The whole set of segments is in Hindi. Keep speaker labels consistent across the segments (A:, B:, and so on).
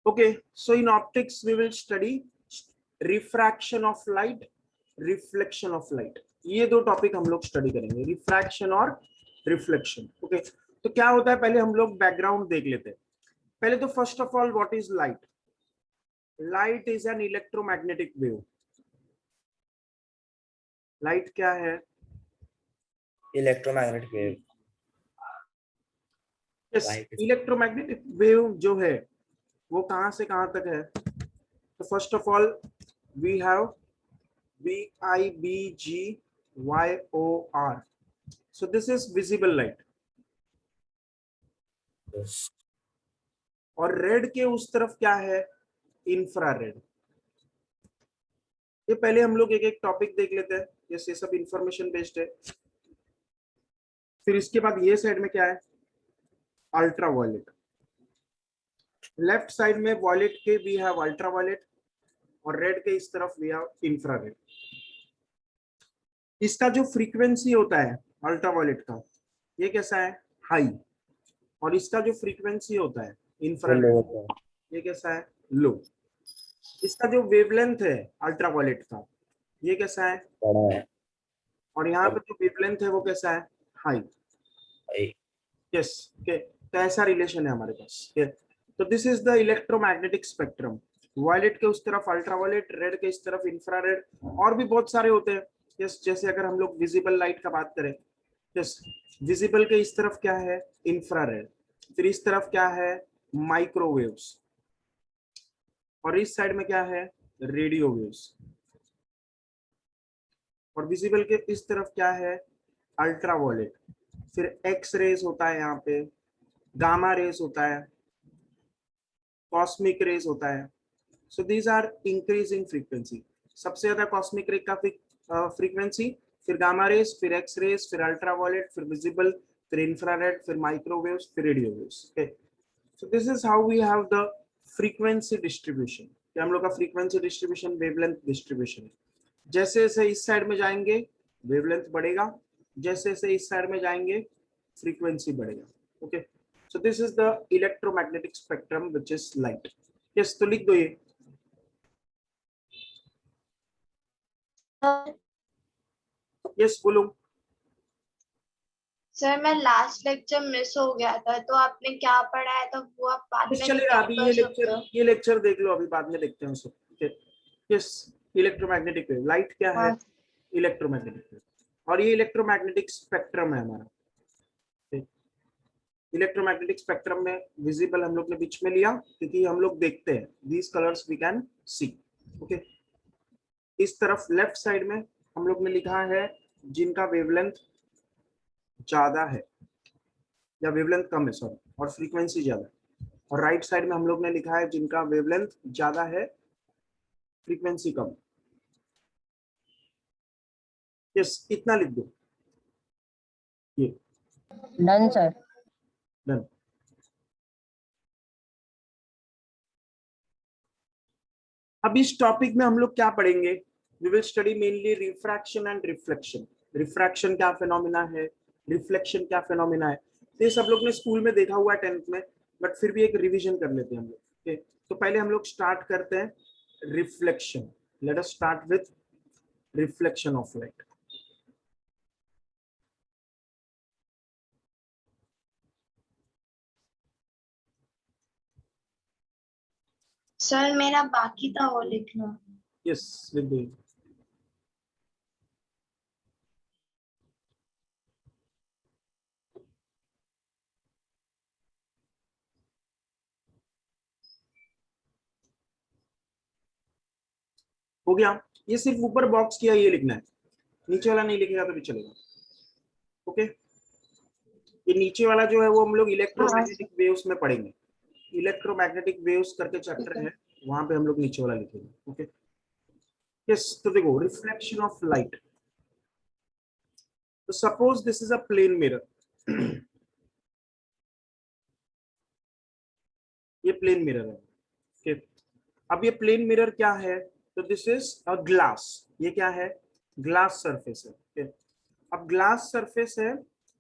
A: Okay, so in optics we will study refraction of light, reflection of light. ये दो टॉपिक हम लोग स्टडी करेंगे, रिफ्रैक्शन और रिफ्लेक्शन. ओके, तो क्या होता है पहले हम लोग बैकग्राउंड देख लेते हैं. पहले तो first of all what is light? Light is an electromagnetic wave. Light क्या है?
B: Electromagnetic wave.
A: इलेक्ट्रोमैग्नेटिक वेव जो है वो कहां से कहां तक है? तो first of all we have VIBGYOR. So this is visible light. और रेड के उस तरफ क्या है? इंफ्रारेड. ये पहले हम लोग एक एक टॉपिक देख लेते हैं. ये सब इंफॉर्मेशन बेस्ड है. फिर इसके बाद ये साइड में क्या है? Ultra violet. लेफ्ट साइड में वायलेट के वी हैव अल्ट्रा वायलेट और रेड के इस तरफ वी हैव इंफ्रारेड. इसका जो फ्रीक्वेंसी होता है अल्ट्रावायलेट का, ये कैसा है? हाई. और इसका जो फ्रीक्वेंसी होता है इंफ्रारेड, ये कैसा है? लो. इसका जो वेवलेंथ है अल्ट्रावायलेट का, ये कैसा है? और यहाँ पे जो वेवलेंथ है वो कैसा है? हाई. यस. ओके, तो ऐसा रिलेशन है हमारे पास. तो this is the electromagnetic spectrum. Violet के उस तरफ अल्ट्रावायलेट, रेड के इस तरफ इंफ्रारेड. और भी बहुत सारे होते हैं. यस, जैसे अगर हम लोग विजिबल लाइट का बात करें, यस, विजिबल के इस तरफ क्या है? इंफ्रारेड. फिर इस तरफ क्या है? माइक्रोवेव्स. और इस साइड में क्या है? Radio waves. और विजिबल के इस तरफ क्या है? अल्ट्रावायलेट. फिर एक्स रेज होता है, यहाँ पे गामा रेज होता है, कॉस्मिक रेज होता है. So these are increasing frequency. सबसे ज्यादा कॉस्मिक रे का फ्रीक्वेंसी, फिर गामा रेज, फिर एक्स रेज, फिर अल्ट्रावायलेट, फिर विजिबल, फिर इंफ्रारेड, फिर माइक्रोवेव्स, फिर radio waves. Okay, so this is how we have the frequency distribution. हम लोग का फ्रीक्वेंसी डिस्ट्रीब्यूशन वेवलेंथ डिस्ट्रीब्यूशन है. जैसे जैसे इस साइड में जाएंगे वेवलेंथ बढ़ेगा, जैसे जैसे इस साइड में जाएंगे फ्रीक्वेंसी बढ़ेगा. Okay, so this is the electromagnetic spectrum which is light. Yes, तो लिख दो ये. यस, बोलो.
C: सर मैं लास्ट लेक्चर मिस हो गया था, तो आपने क्या पढ़ाया था वो आप बाद में
A: चलेगा. अभी ये लेक्चर देख लो, अभी बाद में देखते हैं सब. Yes, electromagnetic wave. लाइट क्या है? Electromagnetic wave. और ये इलेक्ट्रोमैग्नेटिक स्पेक्ट्रम है हमारा. इलेक्ट्रोमैग्नेटिक स्पेक्ट्रम में विजिबल हम लोग ने बीच में लिया क्योंकि हम लोग देखते हैं. These colours we can see. Okay, इस तरफ लेफ्ट साइड में हम लोग ने लिखा है जिनका वेवलेंथ ज्यादा है या वेवलेंथ कम है, सॉरी, और फ्रीक्वेंसी ज्यादा है. और राइट साइड में हम लोग ने लिखा है जिनका वेवलेंथ ज्यादा है, फ्रीक्वेंसी कम. यस, इतना लिख दो. ये
D: डन सर.
A: डन. अब इस टॉपिक में हम लोग क्या पढ़ेंगे? We will study mainly refraction and reflection. Refraction क्या फिनोमिना है, रिफ्लेक्शन क्या फिनोमिना है. तो ये सब लोग ने स्कूल में देखा हुआ है 10th में, बट फिर भी एक रिवीजन कर लेते हैं हम लोग. ओके, तो पहले हम लोग स्टार्ट करते हैं reflection. Let us start with reflection of light.
C: Sir मेरा बाकी था वो लिखना.
A: यस, लिख दो. हो गया. ये सिर्फ ऊपर बॉक्स किया ये लिखना है, नीचे वाला नहीं लिखेगा तो भी चलेगा. ओके, ये नीचे वाला जो है वो हम लोग इलेक्ट्रोमैग्नेटिक वेव्स में पढ़ेंगे. इलेक्ट्रोमैग्नेटिक वेव्स करके चैप्टर है, वहां पे हम लोग नीचे वाला लिखेंगे. Okay, yes. तो देखो, रिफ्लेक्शन ऑफ लाइट. तो suppose this is a plane mirror. ये प्लेन मिरर है. ओके, अब ये प्लेन मिरर क्या है? तो दिस इज अ ग्लास. ये क्या है? ग्लास सरफेस है. ओके, अब ग्लास सरफेस है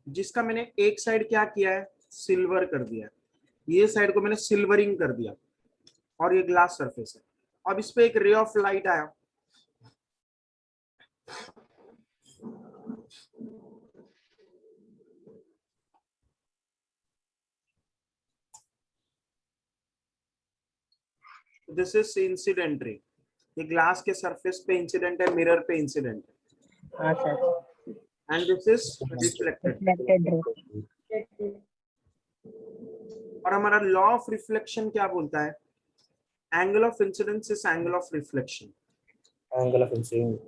A: जिसका मैंने एक साइड क्या किया है? सिल्वर कर दिया है. ये साइड को मैंने सिल्वरिंग कर दिया. और ये ग्लास सरफेस है। अब इस पे एक रे ऑफ लाइट आया, दिस इज इंसिडेंट रे। ये ग्लास के सरफेस पे इंसिडेंट है, मिरर पे इंसिडेंट है,
B: हाँ sir.
A: And this is reflected.
B: Reflected ray.
A: और हमारा लॉ ऑफ रिफ्लेक्शन क्या बोलता है? Angle of incidence is angle of reflection.
D: Angle of incidence.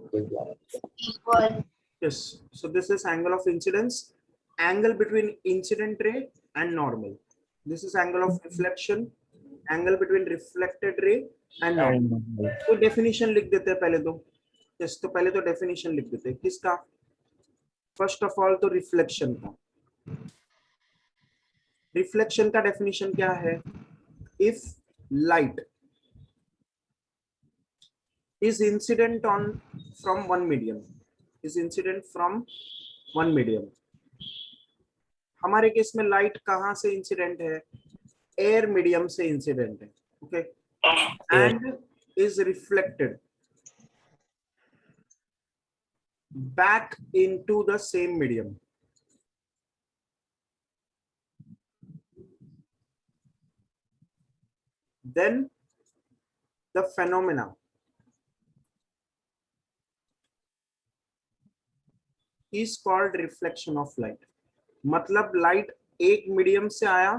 C: Equal.
A: Yes, so this is angle of incidence, angle between incident ray and normal. This is angle of reflection, angle between reflected ray and normal. तो डेफिनेशन लिख देते हैं पहले तो। yes, तो पहले तो डेफिनेशन लिख देते हैं किसका? फर्स्ट ऑफ ऑल तो रिफ्लेक्शन का। रिफ्लेक्शन का डेफिनेशन क्या है? If light is incident on from one medium, is incident from one medium. हमारे केस में लाइट कहां से इंसिडेंट है? एयर मीडियम से इंसिडेंट है, okay, and is reflected back into the same medium. Then the phenomena is called reflection of light. मतलब लाइट एक मीडियम से आया,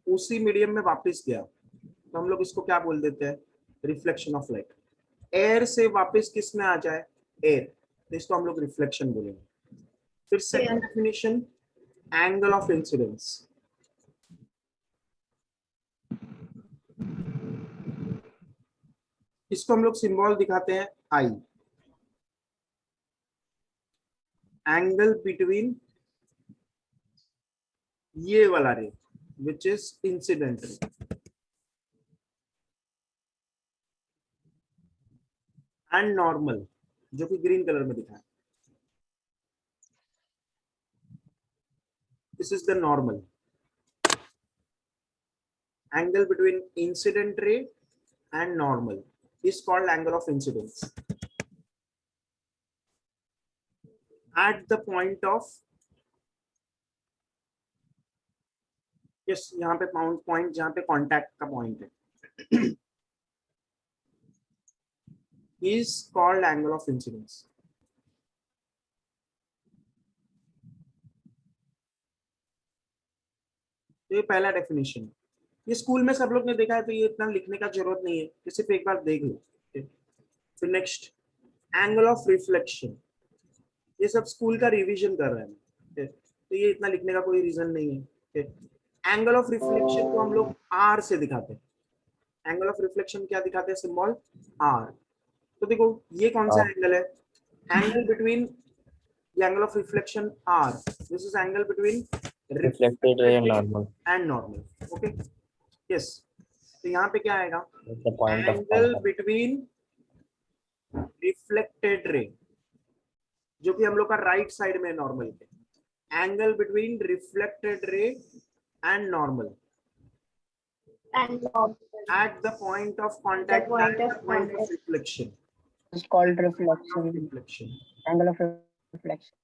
A: उसी मीडियम में वापस गया, तो हम लोग इसको क्या बोल देते हैं? Reflection of light. एयर से वापस किस में आ जाए? एयर, तो इसको हम लोग रिफ्लेक्शन बोलेंगे। फिर second definition, angle of incidence. इसको हम लोग सिंबल दिखाते हैं आई, एंगल बिटवीन ये वाला रे which is incident ray and normal, जो कि ग्रीन कलर में दिखा है। This is the normal angle between incident ray and normal is called angle of incidence at the point of, yes, यहाँ पे पॉइंट जहाँ पे कांटेक्ट का पॉइंट है is called angle of incidence. ये पहला डेफिनेशन। ये स्कूल में सब लोग ने देखा है, तो ये इतना लिखने का जरूरत नहीं है, ये सिर्फ एक बार देख लो। फिर नेक्स्ट, एंगल ऑफ रिफ्लेक्शन। ये सब स्कूल का रिवीजन कर रहे हैं, तो ये इतना लिखने का कोई रीजन नहीं है। एंगल ऑफ रिफ्लेक्शन को हम लोग आर से दिखाते हैं। एंगल ऑफ रिफ्लेक्शन क्या दिखाते हैं? Symbol R. तो देखो ये कौन सा एंगल है? Angle between, angle of reflection R, this is angle between
D: Reflected ray and normal.
A: And normal, okay, yes. तो यहाँ पे क्या आएगा?
D: The point of
A: angle
D: contact.
A: Between reflected ray, जो कि हम लोग का राइट साइड में नॉर्मल पे, angle between reflected ray and normal
C: And normal.
A: at the point of contact,
C: The point
A: and
C: of
A: the point of
C: contact.
A: reflection.
B: It's called reflection.
A: Reflection
B: Angle of reflection.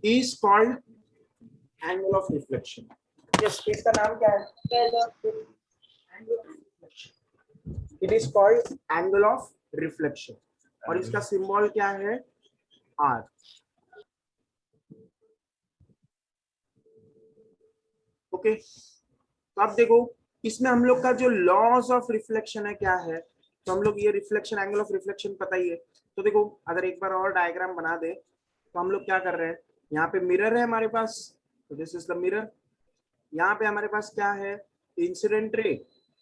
A: is called angle of reflection. Yes, इसका नाम क्या है? Angle of reflection. It is called angle of reflection. और इसका सिंबल क्या है? R. ओके, तो अब देखो इसमें हम लोग का जो लॉज ऑफ रिफ्लेक्शन है क्या है? तो हम लोग ये रिफ्लेक्शन, एंगल ऑफ रिफ्लेक्शन पता ही है। तो देखो अगर एक बार और डायग्राम बना दे, तो हम लोग क्या कर रहे हैं? यहाँ पे मिरर है हमारे पास, तो दिस इज द मिरर। यहाँ पे हमारे पास क्या है? इंसिडेंट रे,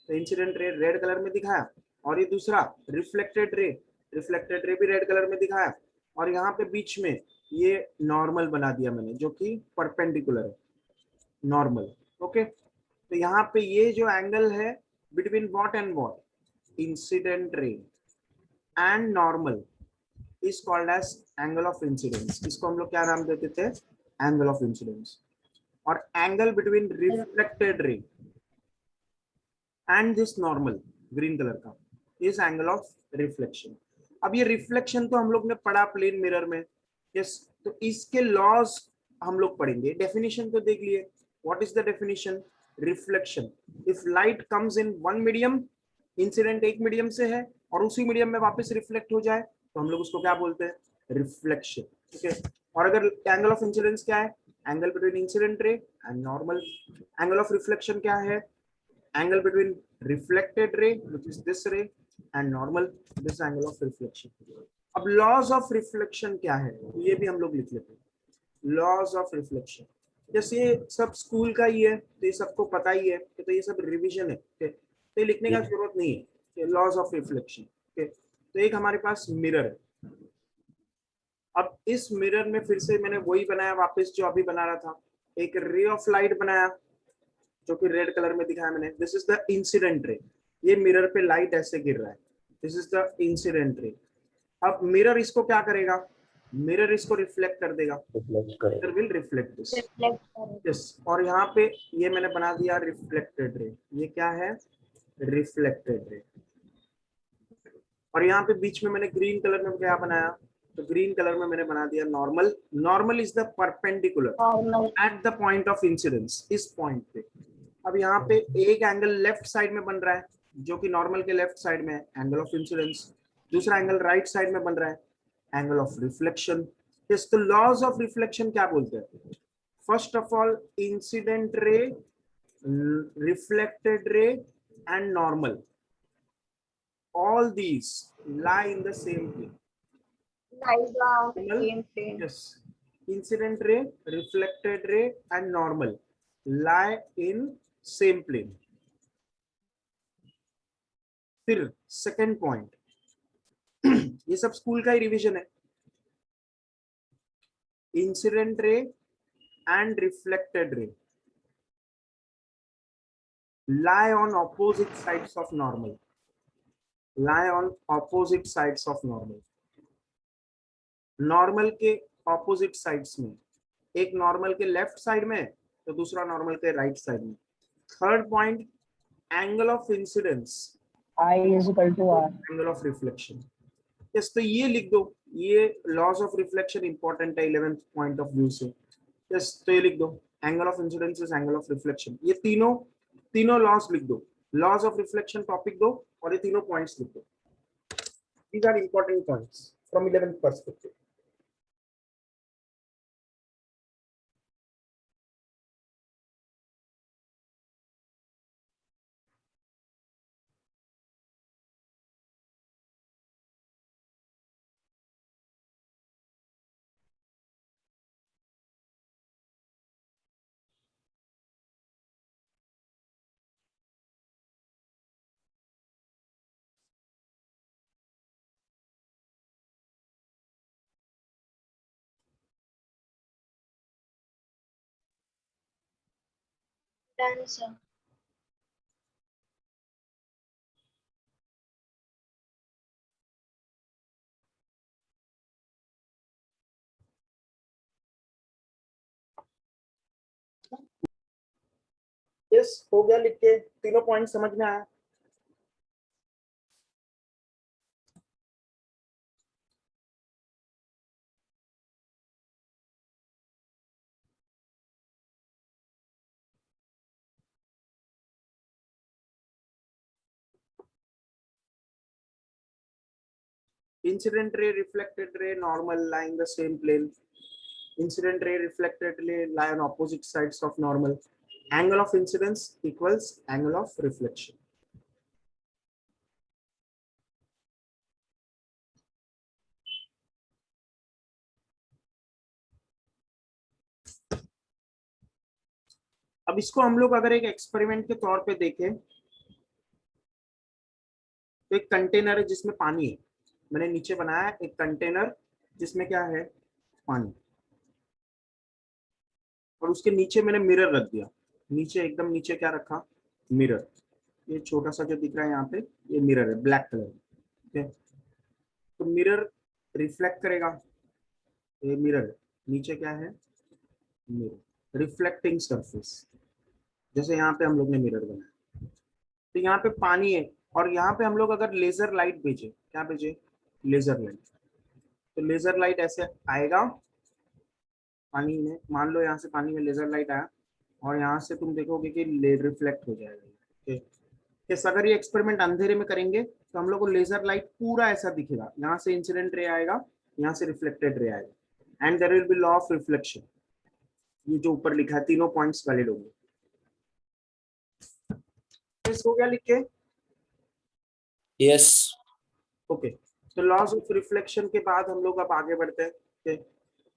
A: तो इंसिडेंट रे रेड कलर में दिखाया, और ये दूसरा रिफ्लेक्टेड रे, रिफ्लेक्टेड रे भी रेड कलर में दिखाया, और यहाँ पे बीच में ये नॉर्मल बना दिया मैंने, जो कि परपेंडिकुलर है, नॉर्मल, ओके। तो यहाँ पे ये जो एंगल है between what and what, incident ray and normal, is called as angle of incidence. इसको हम लोग क्या नाम देते थे? Angle of incidence. और angle between reflected ray and this normal green colour का इज एंगल ऑफ रिफ्लेक्शन। अब ये रिफ्लेक्शन तो हम लोग ने पढ़ा प्लेन मिरर में, यस, तो इसके लॉज हम लोग पढ़ेंगे। डेफिनेशन तो देख लिए, what is the definition? Reflection, if light comes in one medium, incident एक मीडियम से है और उसी मीडियम में वापस रिफ्लेक्ट हो जाए तो हम लोग उसको क्या बोलते हैं? रिफ्लेक्शन। ठीक है, और अगर एंगल ऑफ इंसिडेंस क्या है? Angle between incident ray and normal. Angle of reflection क्या है? angle between reflected ray, which is this ray, and normal, this angle of reflection. अब laws of reflection क्या है ये भी हम लोग लिख लेते हैं। laws of reflection, जैसे ये सब स्कूल का ही है तो ये सबको पता ही है, तो ये सब रिवीजन है, तो ये लिखने का जरूरत नहीं है। लॉज ऑफ रिफ्लेक्शन, तो एक हमारे पास मिरर है। अब इस मिरर में फिर से मैंने वही बनाया वापस जो अभी बना रहा था, एक रे ऑफ लाइट बनाया जो कि रेड कलर में दिखाया मैंने। This is the incident ray, ये मिरर पे लाइट ऐसे गिर रहा है, this is the incident ray. अब मिरर इसको क्या करेगा? मिरर इसको रिफ्लेक्ट कर देगा, mirror will reflect this,
C: reflect करेगा।
A: यस। और यहाँ पे ये मैंने बना दिया रिफ्लेक्टेड रे, ये क्या है? Reflected ray. और यहाँ पे बीच में मैंने ग्रीन कलर में क्या बनाया? तो ग्रीन कलर में मैंने बना दिया normal. Normal is the perpendicular
C: normal
A: at the point of incidence, इस पॉइंट पे। अब यहाँ पे एक एंगल लेफ्ट साइड में बन रहा है जो कि नॉर्मल के लेफ्ट साइड में है, एंगल ऑफ इंसिडेंस। दूसरा एंगल राइट साइड में बन रहा है, एंगल ऑफ रिफ्लेक्शन। तो लॉज ऑफ रिफ्लेक्शन क्या बोलते हैं? First of all incident ray, reflected ray and normal, all these lie in the same plane.
C: Light
A: Normal,
C: same plane.
A: yes, incident ray, reflected ray and normal lie in same plane. फिर सेकंड पॉइंट, ये सब स्कूल का ही रिवीजन है। Incident ray and reflected ray lie on opposite sides of normal, lie on opposite sides of normal. Normal के ऑपोजिट साइड्स में, एक नॉर्मल के लेफ्ट साइड में तो दूसरा नॉर्मल के राइट साइड में। Third point, angle of incidence
B: I is equal to R.
A: Angle of reflection. Yes, तो ये लिख दो, ये लॉस ऑफ रिफ्लेक्शन इंपॉर्टेंट है 11th पॉइंट ऑफ व्यू से। यस, तो ये लिख दो, angle of incidence is angle of reflection. ये तीनों लॉस लिख दो, लॉस ऑफ रिफ्लेक्शन टॉपिक दो और ये तीनों पॉइंट्स लिख दो। These are important points from 11th perspective.
C: Done sir.
A: Yes, हो गया लिख के, तीनों पॉइंट समझ में आया? Incident ray, reflected ray, normal lying the same plane. Incident ray, reflected ray lie on opposite sides of normal. Angle of incidence equals angle of reflection. अब इसको हम लोग अगर एक एक्सपेरिमेंट के तौर पे देखें तो एक कंटेनर है जिसमें पानी है। मैंने नीचे बनाया है एक कंटेनर जिसमें क्या है? पानी। और उसके नीचे मैंने मिरर रख दिया, नीचे एकदम नीचे क्या रखा? मिरर। ये छोटा सा जो दिख रहा है यहाँ पे ये मिरर है, ब्लैक कलर। ठीक है, तो मिरर रिफ्लेक्ट करेगा, ये मिरर है, नीचे क्या है? Mirror, reflecting surface. जैसे यहाँ पे हम लोग ने मिरर बनाया, तो यहाँ पे पानी है और यहाँ पे हम लोग अगर लेजर लाइट भेजे, क्या भेजे, लेजर लाइट, तो लेजर लाइट ऐसे आएगा पानी में, मान लो यहाँ से पानी में लेजर लाइट आया और यहाँ से तुम देखोगे कि रिफ्लेक्ट हो जाएगा। ठीक है, अगर ये एक्सपेरिमेंट अंधेरे में करेंगे तो हम लोग को लेजर लाइट पूरा ऐसा दिखेगा, यहाँ से इंसिडेंट रे आएगा, यहाँ से रिफ्लेक्टेड रे आएगा, and there will be law of reflection. ये जो ऊपर लिखा है तीनों पॉइंट्स वैलिड होंगे। हो गया लिख के?
D: यस
A: ओके, तो लॉज ऑफ रिफ्लेक्शन के बाद हम लोग अब आगे बढ़ते हैं।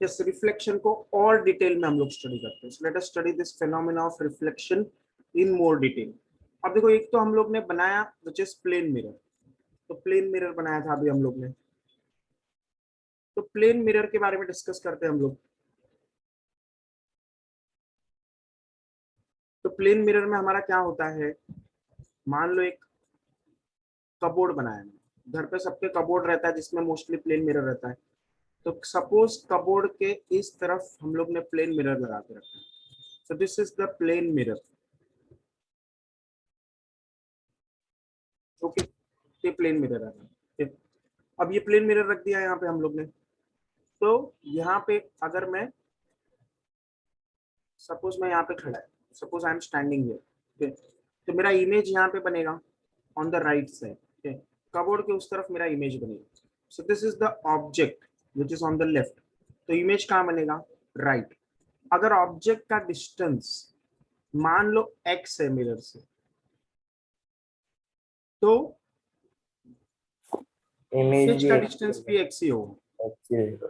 A: इस रिफ्लेक्शन को और डिटेल में हम लोग स्टडी करते हैं। Let us study this phenomena of reflection in more detail. अब देखो, एक तो हम लोग ने बनाया विच इज प्लेन मिरर, तो प्लेन मिरर बनाया था अभी हम लोग ने, तो प्लेन मिरर के बारे में डिस्कस करते हैं हम लोग। तो प्लेन मिरर में हमारा क्या होता है, मान लो एक कबोर्ड बनाया है, घर पे सबके कबोर्ड रहता है जिसमें मोस्टली प्लेन मिरर रहता है। तो सपोज कबोर्ड के इस तरफ हम लोग ने प्लेन मिरर लगा के रखा है, so this is the plane mirror. Okay, ये प्लेन मिरर है। अब ये प्लेन मिरर रख दिया यहाँ पे हम लोग ने, तो यहाँ पे अगर मैं सपोज मैं यहाँ पे खड़ा है, suppose I am standing here, तो मेरा इमेज यहाँ पे बनेगा on the right side, cupboard के उस तरफ मेरा इमेज बनेगा। सो this is the object which is on the left, तो इमेज कहाँ बनेगा, राइट। अगर ऑब्जेक्ट का डिस्टेंस मान लो x है मिरर से, तो
D: इमेज
A: इमेज
D: भी
A: का
D: एक
A: डिस्टेंस भी x ही होगा।
D: रहेगा।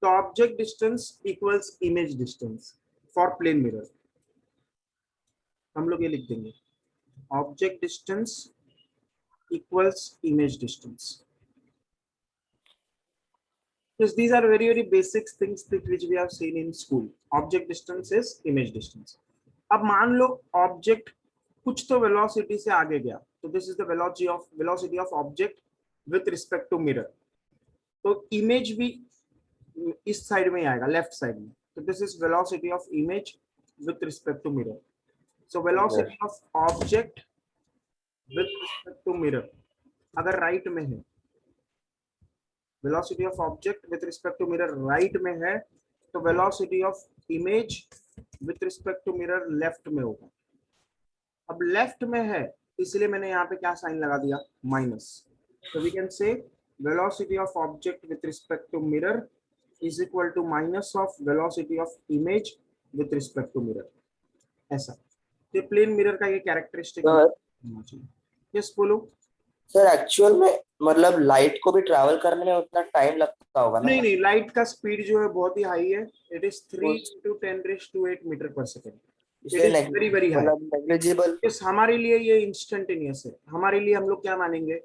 A: तो object distance equals image distance for plane mirror, हम लोग ये लिख देंगे, object distance equals image distance. Because these are very basic things that which we have seen in school. Object distance is image distance. अब मान लो ऑब्जेक्ट कुछ तो वेलोसिटी से आगे गया, तो this is the velocity of object with respect to mirror, तो इमेज भी इस साइड में आएगा, लेफ्ट साइड में, तो this is velocity of image with respect to mirror. So velocity of object with respect to mirror अगर राइट में है, velocity of object with respect to mirror right में है, तो velocity of image with respect to mirror left में होगा। अब लेफ्ट में है इसलिए मैंने यहाँ पे क्या साइन लगा दिया, माइनस। तो we can say velocity of object with respect to mirror is equal to minus of velocity of image with respect to mirror, ऐसा। तो प्लेन मिरर का ये कैरेक्टरिस्टिक होना चाहिए। यस बोलो।
D: सर एक्चुअल में मतलब लाइट को भी ट्रैवल करने में उतना टाइम लगता होगा ना?
A: नहीं, लाइट का स्पीड जो है बहुत ही हाई है, इट इज 3 × 10⁸ मीटर पर second, it is very high.
D: मतलब नेग्लिजिबल।
A: इस हमारे लिए ये इंस्टेंटेनियस है, हमारे लिए हम लोग क्या मानेंगे,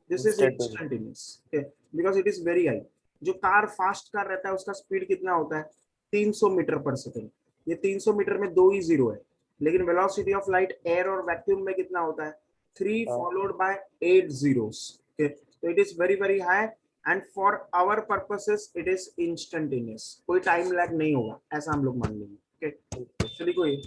A: this is instantaneous, because it is very high. जो कार फास्ट कार रहता है उसका स्पीड कितना होता है, 300 मीटर पर सेकेंड। ये 300 मीटर में 2 ही जीरो है, लेकिन वेलोसिटी ऑफ लाइट एयर और वैक्यूम में कितना होता है, 3 फॉलोड बाय 8 zeros। तो it is very high and for our purposes it is instantaneous, कोई टाइम लैग नहीं होगा, ऐसा हम लोग मान लेंगे। ओके, तो लिखो ये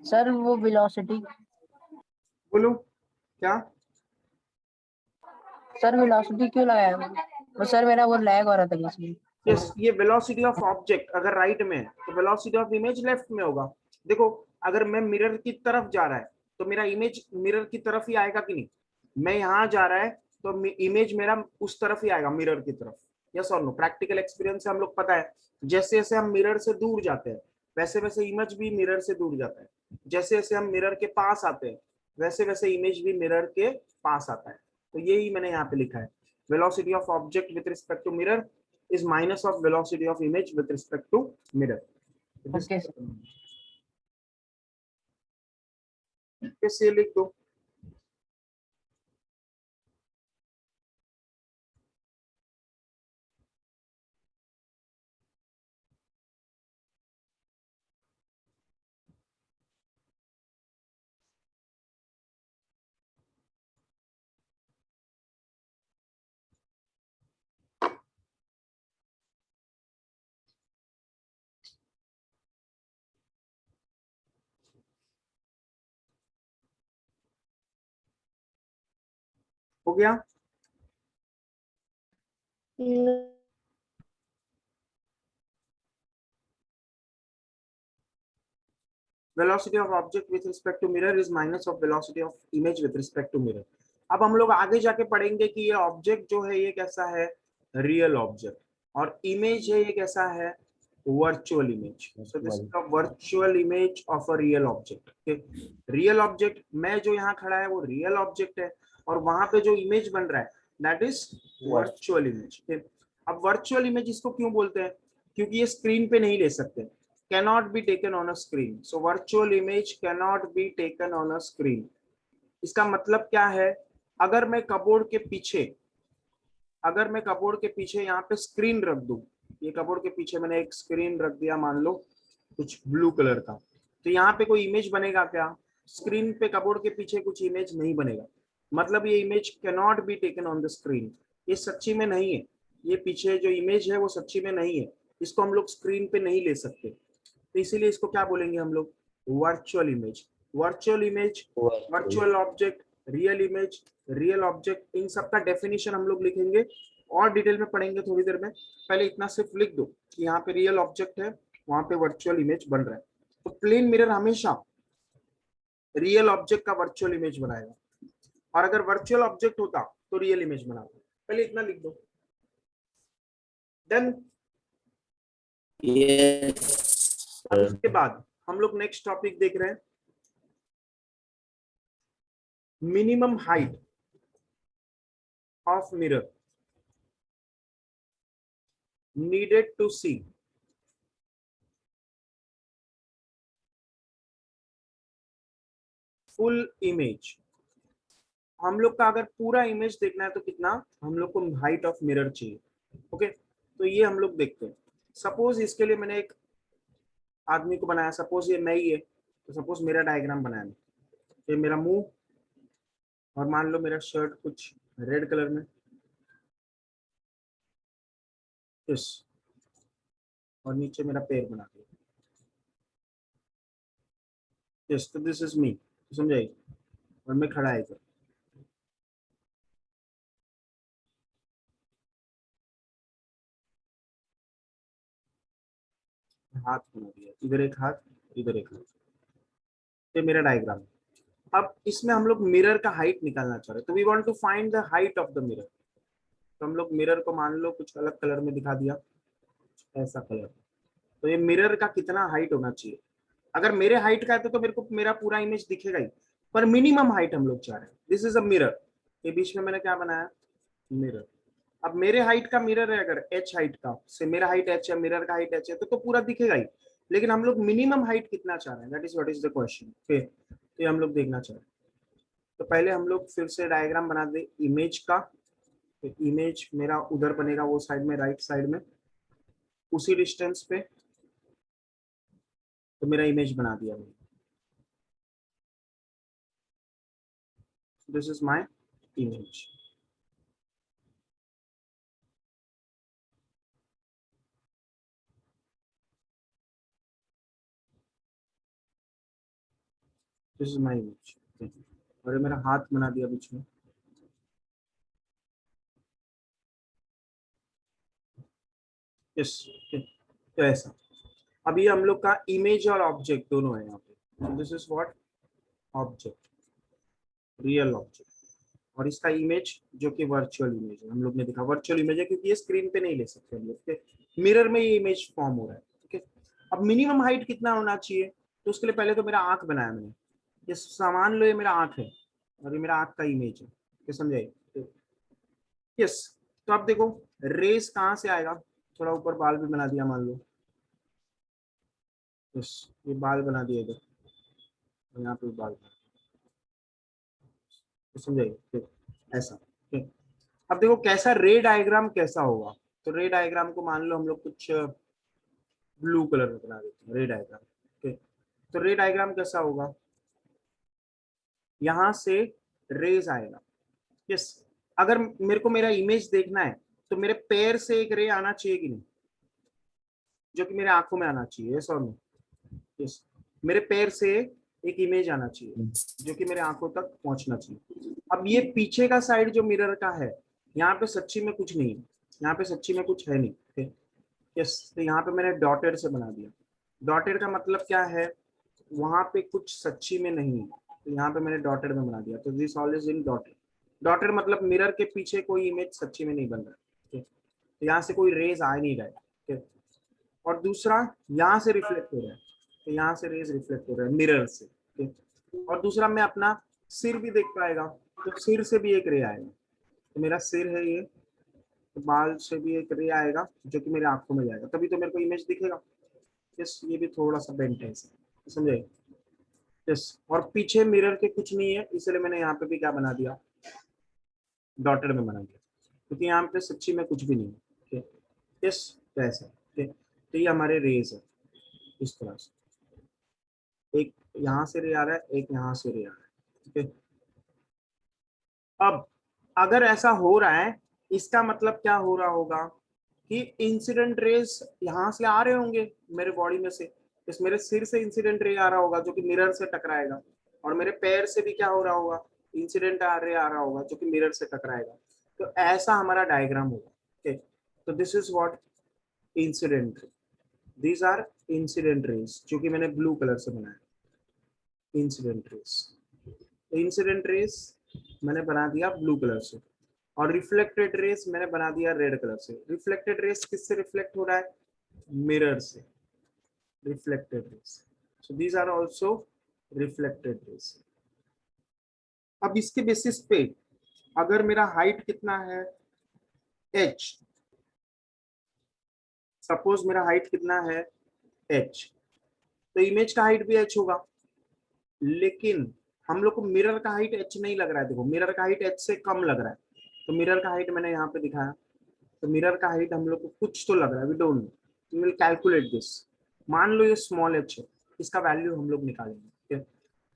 B: सर वो वेलोसिटी,
A: बोलो क्या।
B: सर वेलोसिटी क्यों लगाया वो सर, मेरा वो लैग हो रहा था इसमें।
A: यस, ये वेलोसिटी ऑफ ऑब्जेक्ट अगर राइट में है तो वेलोसिटी ऑफ इमेज लेफ्ट में होगा। देखो, अगर मैं मिरर की तरफ जा रहा है तो मेरा इमेज मिरर की तरफ ही आएगा कि नहीं, मैं यहाँ जा रहा है तो इमेज मेरा उस तरफ ही आएगा, मिरर की तरफ। यस और नो, प्रैक्टिकल एक्सपीरियंस से हम लोग पता है, जैसे जैसे हम मिरर से दूर जाते हैं वैसे वैसे इमेज भी मिरर से दूर जाता है, जैसे जैसे हम मिरर के पास आते हैं वैसे वैसे इमेज भी मिरर के पास आता है। तो यही मैंने यहाँ पे लिखा है, velocity of object with respect to mirror is minus of velocity of image with respect to mirror.
B: Okay,
A: कैसे लिख दो। हो गया? velocity of object with respect to mirror is minus of velocity of image with respect to mirror. अब हम लोग आगे जाके पढ़ेंगे कि ये ऑब्जेक्ट जो है ये कैसा है, रियल ऑब्जेक्ट, और इमेज है ये कैसा है, virtual image. So this is a virtual image of a real object. Real object, मैं जो यहाँ खड़ा है वो रियल ऑब्जेक्ट है, और वहां पे जो इमेज बन रहा है दैट इज वर्चुअल इमेज. अब वर्चुअल इमेज इसको क्यों बोलते हैं, क्योंकि ये स्क्रीन पे नहीं ले सकते, cannot be taken on a screen. So virtual image cannot be taken on a screen. इसका मतलब क्या है, अगर मैं कबोर्ड के पीछे यहाँ पे स्क्रीन रख दूं, ये कबोर्ड के पीछे मैंने एक स्क्रीन रख दिया, मान लो कुछ ब्लू कलर का, तो यहाँ पे कोई इमेज बनेगा क्या? स्क्रीन पे कबोर्ड के पीछे कुछ इमेज नहीं बनेगा. मतलब ये image cannot be taken on the screen. ये सच्ची में नहीं है, ये पीछे जो इमेज है वो सच्ची में नहीं है, इसको हम लोग स्क्रीन पे नहीं ले सकते. तो इसीलिए इसको क्या बोलेंगे हम लोग, virtual image. Virtual image, virtual object, real image, real object, इन सब का डेफिनेशन हम लोग लिखेंगे और डिटेल में पढ़ेंगे थोड़ी देर में. पहले इतना सिर्फ लिख दो कि यहाँ पे रियल ऑब्जेक्ट है, वहां पे वर्चुअल इमेज बन रहा है. तो प्लेन मिरर हमेशा रियल ऑब्जेक्ट का वर्चुअल इमेज बनाएगा, और अगर वर्चुअल ऑब्जेक्ट होता तो रियल इमेज बनाता. पहले इतना लिख दो. देन अब इसके बाद हम लोग नेक्स्ट टॉपिक देख रहे हैं, minimum height of mirror needed to see full image. हम लोग का अगर पूरा इमेज देखना है तो कितना हम लोग को हाइट ऑफ मिरर चाहिए. ओके, तो ये हम लोग देखते हैं. सपोज इसके लिए मैंने एक आदमी को बनाया, सपोज ये मैं ही है, तो सपोज मेरा डायग्राम बनाया, ये मेरा मुंह, और मान लो मेरा शर्ट कुछ रेड कलर में, इस, और नीचे मेरा पैर बना दिया. यस, तो दिस इज मी, समझाइए, और मैं खड़ा है इधर. हाथ बना दिया, इधर एक हाथ, इधर एक हाथ. ये मेरा डायग्राम. अब इसमें हम लोग मिरर का हाइट निकालना चाह रहे हैं, तो we want to find the height of the mirror. तो हम लोग मिरर को मान लो कुछ अलग कलर में दिखा दिया, ऐसा कलर. तो ये मिरर का कितना हाइट होना चाहिए, अगर मेरे हाइट का है तो मेरे को मेरा पूरा इमेज दिखेगा ही, पर मिनिमम हाइट हम लोग चाह रहे हैं. दिस इज अ मिरर, ये बीच में मैंने क्या बनाया, मिरर. अब मेरे हाइट का मिरर है, अगर h हाइट का, से मेरा हाइट h है, मिरर का हाइट h है, तो पूरा दिखेगा ही, लेकिन हम लोग मिनिमम हाइट कितना चाह रहे हैं, that is what is the question. फिर तो हम लोग देखना चाह रहे हैं. तो पहले हम लोग फिर से डायग्राम बना दे इमेज का. तो इमेज मेरा उधर बनेगा, वो साइड में, राइट साइड में, उसी डिस्टेंस पे. तो मेरा इमेज बना दिया मैंने. This is my image. This is my image. और ये मेरा हाथ बना दिया बीच में. यस, तो ऐसा. अभी हम लोग का इमेज और ऑब्जेक्ट दोनों है यहाँ पे. This is what, object, real object, और इसका इमेज जो कि वर्चुअल इमेज है. हम लोग ने देखा वर्चुअल इमेज है क्योंकि ये स्क्रीन पे नहीं ले सकते हम लोग, मिरर में ये इमेज फॉर्म हो रहा है. ठीक है, अब मिनिमम हाइट कितना होना चाहिए, तो उसके लिए पहले तो मेरा आंख बनाया मैंने. ये सामान लो, ये मेरा आंख है, और ये मेरा आंख का इमेज है. ये समझाइए. यस, तो अब देखो रेस कहाँ से आएगा, थोड़ा ऊपर बाल भी बना दिया मान लो. यस, ये बाल बना दिया इधर, यहाँ पे बाल, समझाइए ऐसा. ठीक. अब देखो कैसा रे डायग्राम कैसा होगा. तो रे डायग्राम को मान लो हम लोग कुछ ब्लू कलर में बना देते हैं, रे डायग्राम. ठीक, तो रे डायग्राम कैसा होगा, यहां से रेज आएगा. यस, अगर मेरे को मेरा इमेज देखना है तो मेरे पैर से एक रे आना चाहिए कि नहीं, जो कि मेरे आंखों में आना चाहिए. यस और नो. यस, मेरे पैर से एक इमेज आना चाहिए जो कि मेरे आंखों तक पहुंचना चाहिए। अब ये पीछे का साइड जो मिरर का है, यहाँ पे सच्ची में कुछ नहीं है, यहाँ पे सच्ची में कुछ है नहीं। ठीक, यस, तो यहाँ पे मैंने डॉटेड से बना दिया। डॉटेड का मतलब क्या है, वहां पे कुछ सच्ची में नहीं है, तो यहाँ पे मैंने डॉटेड में बना दिया। तो this all is in dotted. Dotted मतलब मिरर के पीछे कोई इमेज सच्ची में नहीं बन रहा है। ठीक, तो यहाँ से कोई रेज आ नहीं रहा है। ठीक, और दूसरा यहाँ से रिफ्लेक्ट हो रहा है, तो यहाँ से रेज रिफ्लेक्ट हो रहा है मिरर से। ठीक, और दूसरा मैं अपना सिर भी देख पाएगा, तो सिर से भी एक रे आएगा। तो मेरा सिर है ये, तो बाल से भी एक रे आएगा जो कि मेरे आंखों में जाएगा, तभी तो मेरे को इमेज दिखेगा। यस, ये भी थोड़ा सा बेंट है, समझे? यस, और पीछे मिरर के कुछ नहीं है, इसलिए मैंने यहाँ पे भी क्या बना दिया, डॉटेड में बना दिया, क्योंकि यहाँ पे सच्ची में कुछ भी नहीं है। यस, तो ऐसा। तो ये हमारे रेज है इस तरह से, एक यहाँ से रे आ रहा है, एक यहाँ से रे आ रहा है। ठीक है, अब अगर ऐसा हो रहा है, इसका मतलब क्या हो रहा होगा कि इंसिडेंट रेज यहाँ से आ रहे होंगे मेरे बॉडी में से, इस मेरे सिर से इंसिडेंट रे आ रहा होगा जो कि मिरर से टकराएगा, और मेरे पैर से भी क्या हो रहा होगा, इंसिडेंट रे आ रहा होगा जो कि मिरर से टकराएगा। तो ऐसा हमारा डायग्राम होगा। ठीक, तो this is what incident ray, these are incident rays, जो कि मैंने ब्लू कलर से बनाया, इंसिडेंट रेज। इंसिडेंट रेज मैंने बना दिया ब्लू कलर से, और रिफ्लेक्टेड रेस मैंने बना दिया रेड कलर से। रिफ्लेक्टेड रेस किससे रिफ्लेक्ट हो रहा है, मिरर से, reflected rays. So these are also reflected rays. अब इसके बेसिस पे अगर मेरा हाइट कितना है, h, सपोज मेरा हाइट कितना है h, तो इमेज का हाइट भी h होगा, लेकिन हम लोग को मिरर का हाइट h नहीं लग रहा है। देखो, मिरर का हाइट h से कम लग रहा है, तो मिरर का हाइट मैंने यहाँ पे दिखाया, तो मिरर का हाइट हम लोग को कुछ तो लग रहा है, we don't know, we will calculate this. मान लो ये स्मॉल h है, इसका वैल्यू हम लोग निकालेंगे। ठीक है,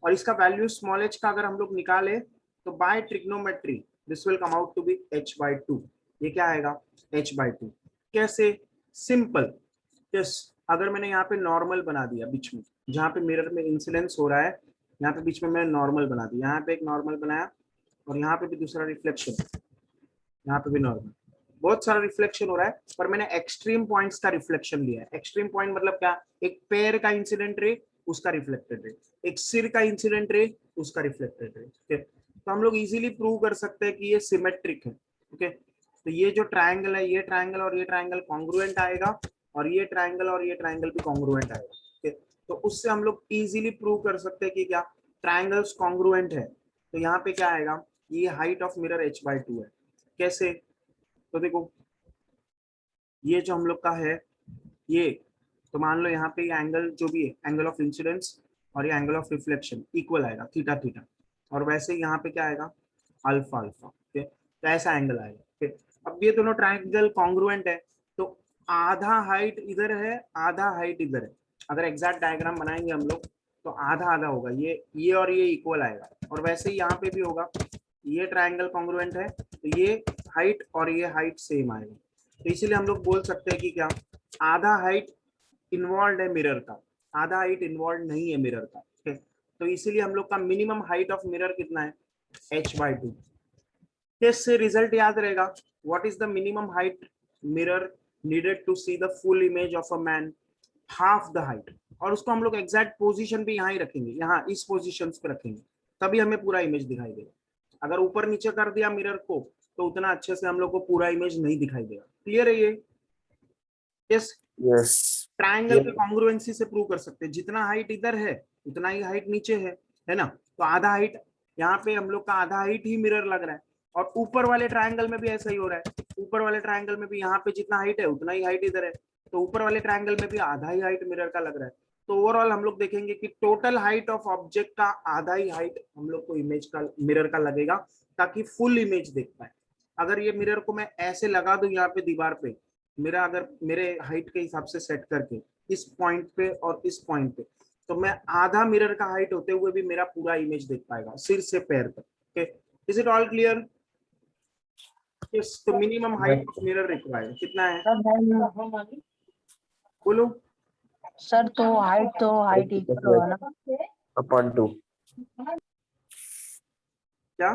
A: और इसका वैल्यू स्मॉल h का अगर हम लोग निकाले तो by trigonometry this will come out to be h/2। ये क्या आएगा, h/2। कैसे, सिंपल। यस, अगर मैंने यहाँ पे नॉर्मल बना दिया बीच में, जहाँ पे मिरर में इंसिडेंस हो रहा है, यहाँ पे बीच में मैंने नॉर्मल बना दिया, यहाँ पे एक नॉर्मल बनाया, और यहाँ पे भी दूसरा रिफ्लेक्शन, यहाँ पे भी नॉर्मल, बहुत सारा रिफ्लेक्शन हो रहा है, पर मैंने एक्सट्रीम पॉइंट्स का रिफ्लेक्शन लिया है। एक्सट्रीम पॉइंट मतलब क्या, एक पैर का इंसिडेंट रे, उसका रिफ्लेक्टेड रे, एक सिर का इंसिडेंट रे, उसका रिफ्लेक्टेड रे। ठीक है, तो हम लोग इजीली प्रूव कर सकते हैं कि ये सिमेट्रिक है। ओके, तो ये जो ट्राइंगल है, ये ट्राइंगल और ये ट्राइंगल कॉन्ग्रुएंट आएगा, और ये ट्राइंगल और ये ट्राइंगल भी कॉन्ग्रुएंट आएगा। ठीक है, तो उससे हम लोग इजीली प्रूव कर सकते हैं कि क्या ट्राइंगल्स कॉन्ग्रुएंट है। तो यहाँ पे क्या आएगा, ये हाइट ऑफ मिरर h/2 है। कैसे, तो देखो ये जो हम लोग का है ये, तो मान लो यहाँ पे एंगल जो भी है, एंगल ऑफ इंसिडेंस और ये एंगल ऑफ रिफ्लेक्शन इक्वल आएगा, थीटा थीटा, और वैसे यहाँ पे क्या आएगा, अल्फा अल्फा। ठीक है, तो ऐसा एंगल आएगा। ठीक, अब ये दोनों ट्राइंगल कॉन्ग्रुएंट है, तो आधा हाइट इधर है, आधा हाइट इधर है। अगर एग्जैक्ट डायग्राम बनाएंगे हम लोग तो आधा आधा होगा, ये और ये इक्वल आएगा, और वैसे ही यहाँ पे भी होगा, ये ट्राइंगल कॉन्ग्रुएंट है, तो ये हाइट और ये हाइट सेम आएगा। तो इसीलिए हम लोग बोल सकते हैं कि क्या आधा हाइट इन्वॉल्व है मिरर का, आधा हाइट इन्वॉल्व नहीं है मिरर का। ठीक है, तो इसीलिए हम लोग का मिनिमम हाइट ऑफ मिरर कितना है, h/2। इससे रिजल्ट याद रहेगा, what is the minimum height mirror needed to see the full image of a man, half the height. और उसको हम लोग एग्जैक्ट पोजीशन भी यहाँ ही रखेंगे, यहाँ इस पोजीशन पे रखेंगे, तभी हमें पूरा इमेज दिखाई देगा। अगर ऊपर नीचे कर दिया मिरर को तो उतना अच्छे से हम लोग को पूरा इमेज नहीं दिखाई देगा। क्लियर है ये? यस,
D: यस,
A: ट्राइंगल के कॉन्ग्रुएंसी से प्रूव कर सकते हैं, जितना हाइट इधर है उतना ही हाइट नीचे है ना, तो आधा हाइट यहाँ पे हम लोग का आधा हाइट ही मिरर लग रहा है, और ऊपर वाले ट्राइंगल में भी ऐसा ही हो रहा है। ऊपर वाले ट्राइंगल में भी यहाँ पे जितना हाइट है उतना ही हाइट इधर है, तो ऊपर वाले ट्राइंगल में भी आधा ही हाइट मिरर का लग रहा है। तो ओवरऑल हम लोग देखेंगे कि टोटल हाइट ऑफ ऑब्जेक्ट का आधा ही हाइट हम लोग को इमेज का मिरर का लगेगा, ताकि फुल इमेज देख पाए। अगर ये मिरर को मैं ऐसे लगा दूं यहाँ पे दीवार पे, मेरा अगर मेरे हाइट के हिसाब से सेट करके इस पॉइंट पे और इस पॉइंट पे, तो मैं आधा मिरर का हाइट होते हुए भी मेरा पूरा इमेज देख पाएगा सिर से पैर तक। Okay, is it all clear? Yes, तो minimum height of mirror required कितना है, बोलो।
B: सर तो हाइट इक्वल होगा ना?
D: अपॉन 2।
A: क्या?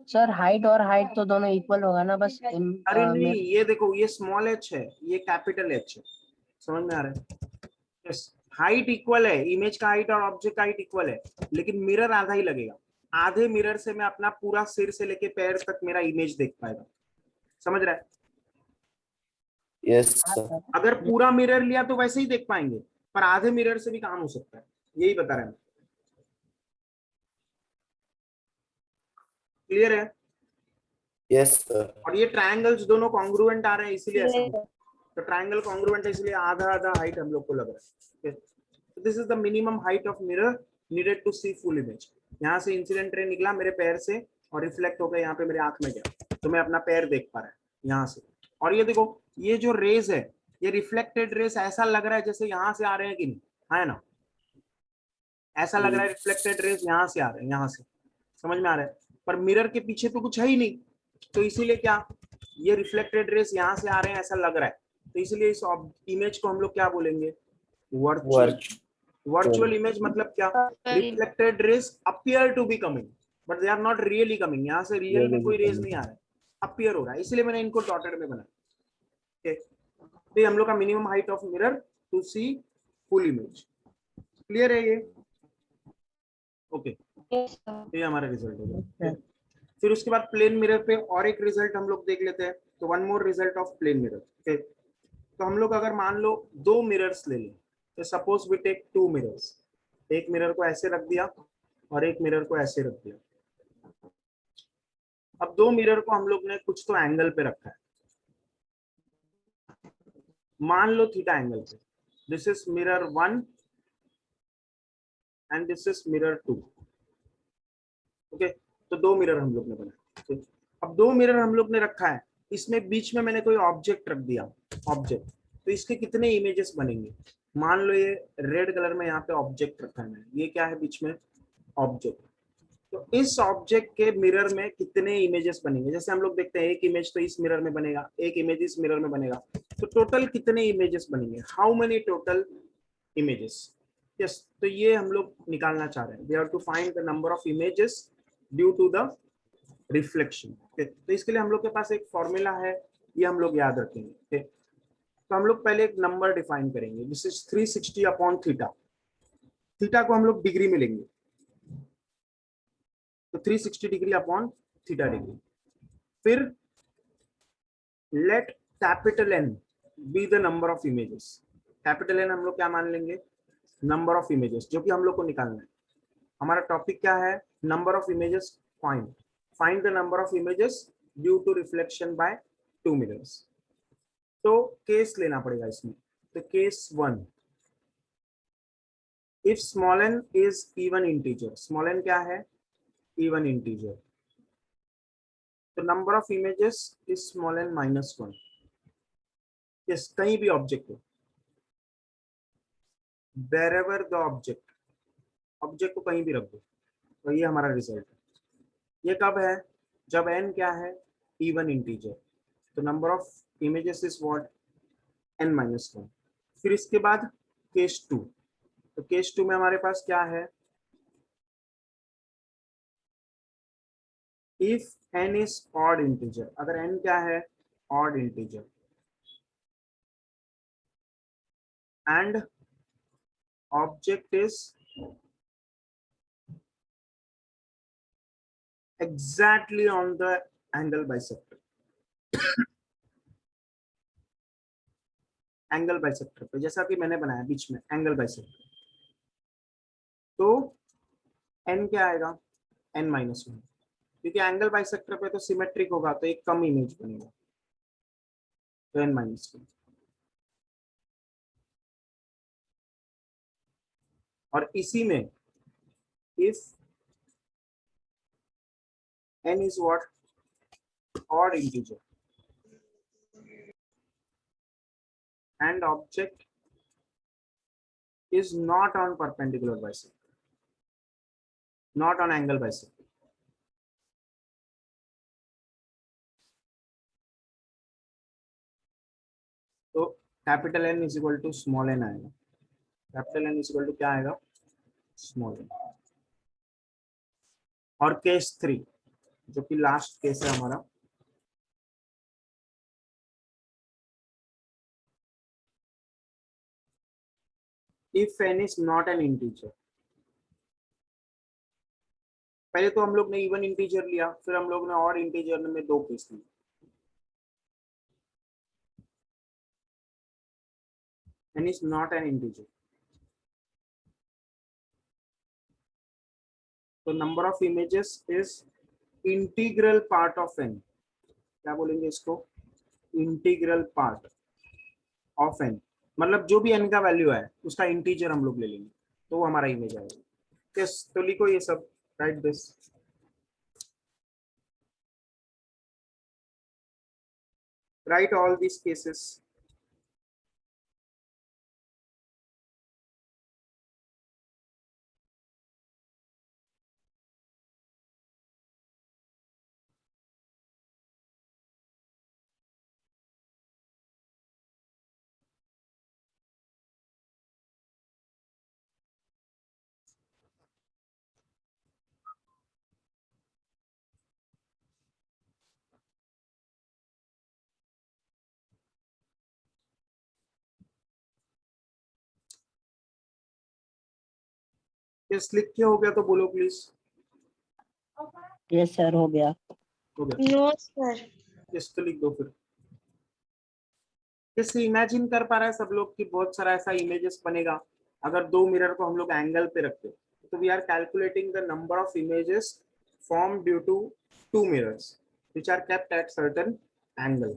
B: सर हाइट और हाइट तो दोनों इक्वल होगा ना, बस
A: अरे नहीं, ये देखो, ये स्मॉल एच है, ये कैपिटल एच है, समझ में आ रहा है? यस, हाइट इक्वल है, इमेज का हाइट और ऑब्जेक्ट का हाइट इक्वल है, लेकिन मिरर आधा ही लगेगा। आधे मिरर से मैं अपना पूरा सिर से लेके पैर तक मेरा इमेज देख पाएगा, समझ रहा है?
D: Yes sir.
A: अगर पूरा मिरर लिया तो वैसे ही देख पाएंगे, पर आधे मिरर से भी काम हो सकता है, यही बता रहे हैं। क्लियर है?
D: Yes sir.
A: और ये ट्रायंगल्स दोनों कॉन्ग्रुएंट आ रहे हैं, इसीलिए ऐसा हो। तो ट्रायंगल कॉन्ग्रुएंट है, इसलिए आधा आधा हाइट हम लोग को लग रहा है। This is the minimum height of mirror needed to see full image. यहाँ से इंसिडेंट रे निकला मेरे पैर से और रिफ्लेक्ट होकर यहाँ पे मेरे आंख में गया, तो मैं अपना पैर देख पा रहा है यहाँ से। और ये देखो, ये जो रेज है, ये रिफ्लेक्टेड रेस ऐसा लग रहा है जैसे यहाँ से आ रहे हैं कि नहीं, है ना? ऐसा लग रहा है रिफ्लेक्टेड रेस यहाँ से आ रहे हैं, यहाँ से, समझ में आ रहा है? पर मिरर के पीछे तो कुछ है ही नहीं, तो इसीलिए क्या, ये रिफ्लेक्टेड रेस यहाँ से आ रहे हैं ऐसा लग रहा है, तो इसीलिए इस इमेज को हम लोग क्या बोलेंगे? वर्चुअल। वर्चुअल इमेज मतलब क्या? Reflected rays appear to be coming, but they are not really coming. यहाँ से रियल में कोई रेस नहीं आ रहा है, अपीयर हो रहा है, इसलिए मैंने इनको डॉटेड में बनाया। तो ये हम लोग का minimum height of mirror to see full image. Clear है ये? ओके, ये हमारा रिजल्ट हो गया। फिर उसके बाद प्लेन मिरर पे और एक रिजल्ट हम लोग देख लेते हैं। तो one more result of plane mirror. Okay, तो हम लोग अगर मान लो दो मिरर्स ले लें, तो suppose we take two mirrors. एक मिरर को ऐसे रख दिया और एक मिरर को ऐसे रख दिया। अब दो मिरर को हम लोग ने कुछ तो एंगल पे रखा है, मान लो थीटा एंगल पे। This is mirror 1 and this is mirror 2। Okay, तो दो मिरर हम लोग ने बनाया। अब दो मिरर हम लोग ने रखा है, इसमें बीच में मैंने कोई ऑब्जेक्ट रख दिया, ऑब्जेक्ट, तो इसके कितने इमेजेस बनेंगे? मान लो ये रेड कलर में यहाँ पे ऑब्जेक्ट रखा है मैंने, ये क्या है बीच में? ऑब्जेक्ट। तो इस ऑब्जेक्ट के मिरर में कितने इमेजेस बनेंगे? जैसे हम लोग देखते हैं एक इमेज तो इस मिरर में बनेगा, एक इमेज इस मिरर में बनेगा, तो टोटल कितने इमेजेस बनेंगे? How many total images? Yes, तो ये हम लोग निकालना चाह रहे हैं। We have to find the number of images due to the reflection. तो इसके लिए हम लोग के पास एक फॉर्मूला है, ये हम लोग याद रखेंगे। तो हम लोग पहले एक नंबर डिफाइन करेंगे, this is 360 upon theta. Theta को हम लोग डिग्री में लेंगे, तो 360 डिग्री अपॉन थीटा डिग्री। फिर let capital N be the number of images. Capital N हम लोग क्या मान लेंगे? नंबर ऑफ इमेजेस, जो कि हम लोग को निकालना है। हमारा टॉपिक क्या है? Number of images find. Find the number of images due to reflection by two mirrors. तो केस लेना पड़ेगा इसमें। तो case 1, if small n is even integer. Small n क्या है? Even integer. तो number of images is small n -1। Yes, कहीं भी ऑब्जेक्ट हो, wherever the object, ऑब्जेक्ट को कहीं भी रख दो, तो ये हमारा रिजल्ट है। ये कब है? जब n क्या है? Even integer. तो number of images is what? n-1। फिर इसके बाद केस 2। तो केस 2 में हमारे पास क्या है? If n is odd integer. अगर n क्या है? Odd integer, and object is exactly on the angle bisector। Angle bisector पे, जैसा कि मैंने बनाया बीच में एंगल बाइसेक्टर, तो n क्या आएगा? n-1। क्योंकि एंगल बाइसेक्टर पे तो सिमेट्रिक होगा, तो एक कम इमेज बनेगा, तो n-1। और इसी में if n is what? odd integer and object is not on perpendicular bisector, not on angle bisector, तो capital N is equal to small n आएगा। कैपिटल N इक्वल टू क्या आएगा, स्मॉल n। और केस 3 जो कि लास्ट केस है हमारा, if n is not an integer. पहले तो हम लोग ने इवन इंटीजर लिया, फिर हम लोग ने और इंटीजर में 2 केस लिए। n is not an integer, तो number of images is integral part of n। क्या बोलेंगे इसको, इंटीग्रल पार्ट ऑफ n, मतलब जो भी n का वैल्यू है उसका इंटीजर हम लोग ले लेंगे तो वो हमारा इमेज आएगा। यस, तो लिखो ये सब, right this. Right all these cases। Yes, लिख के हो गया तो बोलो प्लीज।
B: यस सर, हो गया।
A: हो गया,
C: नो सर।
A: यस तो लिख दो फिर। जैसे इमेजिन कर पा रहा है सब लोग कि बहुत सारा ऐसा इमेजेस बनेगा अगर 2 मिरर को हम लोग एंगल पे रखते, तो we are calculating the number of images form due to 2 mirrors which are kept at certain angle.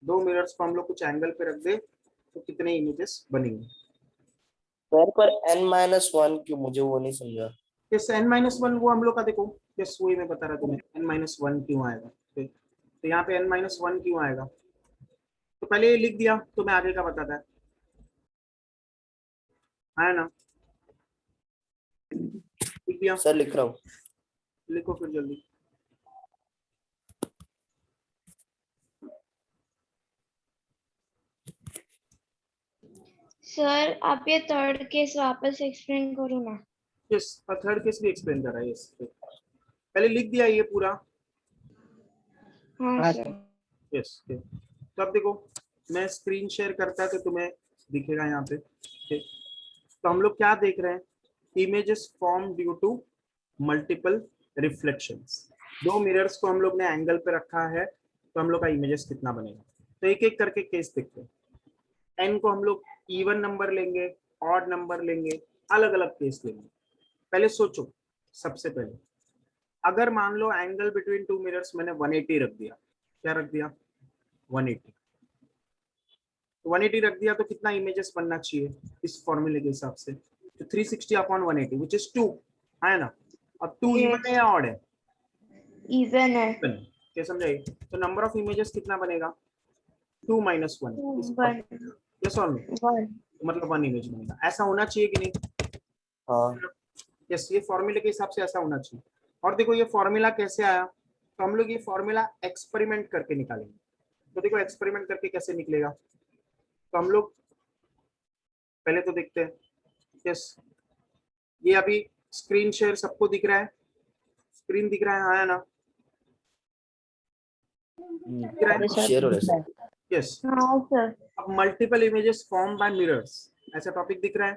A: 2 mirrors को हम लोग कुछ एंगल पे रख दे तो कितने इमेजेस बनेंगे।
D: सर पर n-1 क्यों, मुझे वो नहीं समझा।
A: यस, n-1 वो हम लोग का देखो, यस वही मैं बता रहा था तुम्हें, n-1 क्यों आएगा। तो यहाँ पे n-1 क्यों आएगा, तो पहले ये लिख दिया तो मैं आगे का बताता है ना। लिख दिया,
D: सर लिख रहा हूँ।
A: लिखो फिर जल्दी।
C: सर आप ये थर्ड केस वापस एक्सप्लेन करो ना।
A: यस, और थर्ड केस भी एक्सप्लेन कर रहा है। यस, पहले लिख दिया ये पूरा।
C: हाँ
B: हाँ
C: सर।
B: सर।
A: यस, तो अब देखो मैं स्क्रीन शेयर करता तो तुम्हें दिखेगा यहाँ पे। तो हम लोग क्या देख रहे हैं, images form due to multiple reflections. 2 mirrors को हम लोग ने एंगल पे रखा है तो हम लोग का इमेजेस कितना बनेगा। तो एक एक करके केस देखते हैं। n को हम लोग इवन नंबर लेंगे, ऑड नंबर लेंगे, अलग अलग केस लेंगे। पहले सोचो, सबसे पहले अगर मान लो एंगल बिटवीन 2 मिरर्स मैंने 180 रख दिया, क्या रख दिया, 180। तो 180 रख दिया तो कितना इमेजेस बनना चाहिए इस फॉर्मूले के हिसाब से, तो 360 अपॉन 180 व्हिच इज 2 है ना। अब 2 इवन है या ऑड है,
C: इवन है।
A: क्या समझाइए। तो नंबर ऑफ इमेजेस कितना बनेगा, 2 - 1। यस और नो, मतलब 1 इमेज बनेगा। ऐसा होना चाहिए कि नहीं।
D: हाँ
A: यस, ये फॉर्मूले के हिसाब से ऐसा होना चाहिए। और देखो ये फॉर्मूला कैसे आया, तो हम लोग ये फॉर्मूला एक्सपेरिमेंट करके निकालेंगे। तो देखो एक्सपेरिमेंट करके कैसे निकलेगा, तो हम लोग पहले तो देखते हैं। यस, ये अभी स्क्रीन शेयर सबको दिख रहा है, स्क्रीन दिख रहा है हाँ या ना, दिख रहा है।
B: सर,
D: शेयर हो रहा है।
A: यस,
C: हाँ सर।
A: अब multiple images form bye mirrors ऐसा टॉपिक दिख रहा है।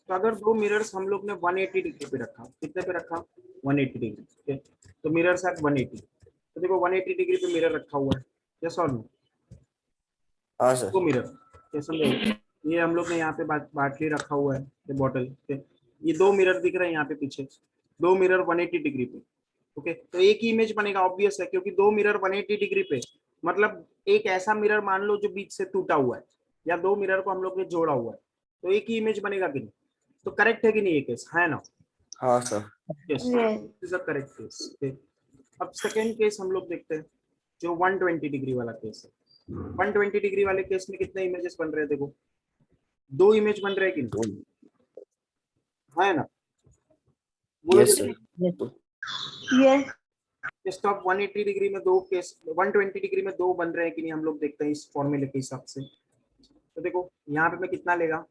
A: तो अगर 2 मिरर्स हम लोग ने 180 डिग्री पे रखा, कितने पे रखा, 180 डिग्री पे, तो मिरर्स एट 180। तो देखो 180 डिग्री पे मिरर रखा हुआ है, यस और नो।
D: हाँ सर।
A: 2 मिरर, क्या समझे, ये हम लोग ने यहाँ पे बाटली रखा हुआ है, ये बॉटल, ये 2 मिरर दिख रहे हैं यहाँ पे पीछे, 2 मिरर 180 डिग्री पे। ओके, तो एक ही इमेज बनेगा, ऑब्वियस है, क्योंकि 2 मिरर 180 डिग्री पे, मतलब एक ऐसा मिरर मान लो जो बीच से टूटा हुआ है, या 2 मिरर को हम लोग ने जोड़ा हुआ है, तो एक ही इमेज बनेगा कि नहीं। तो करेक्ट है कि नहीं ये केस, है ना।
D: हाँ sir.
A: Yes, is a correct case. अब सेकेंड केस हम लोग देखते हैं, जो 120 डिग्री वाला केस है। 120 डिग्री वाले केस में कितने इमेजेस बन रहे हैं, देखो 2 इमेज बन रहे हैं कि नहीं, है ना। बोलो
D: यस
A: जल्दी।
D: सर।
C: यस।
A: जस्ट अब 180 डिग्री में 2 केस, 120 डिग्री में 2 बन रहे हैं कि नहीं, हम लोग देखते हैं इस फॉर्मूले के हिसाब से। तो देखो यहाँ पे मैं कितना लेगा,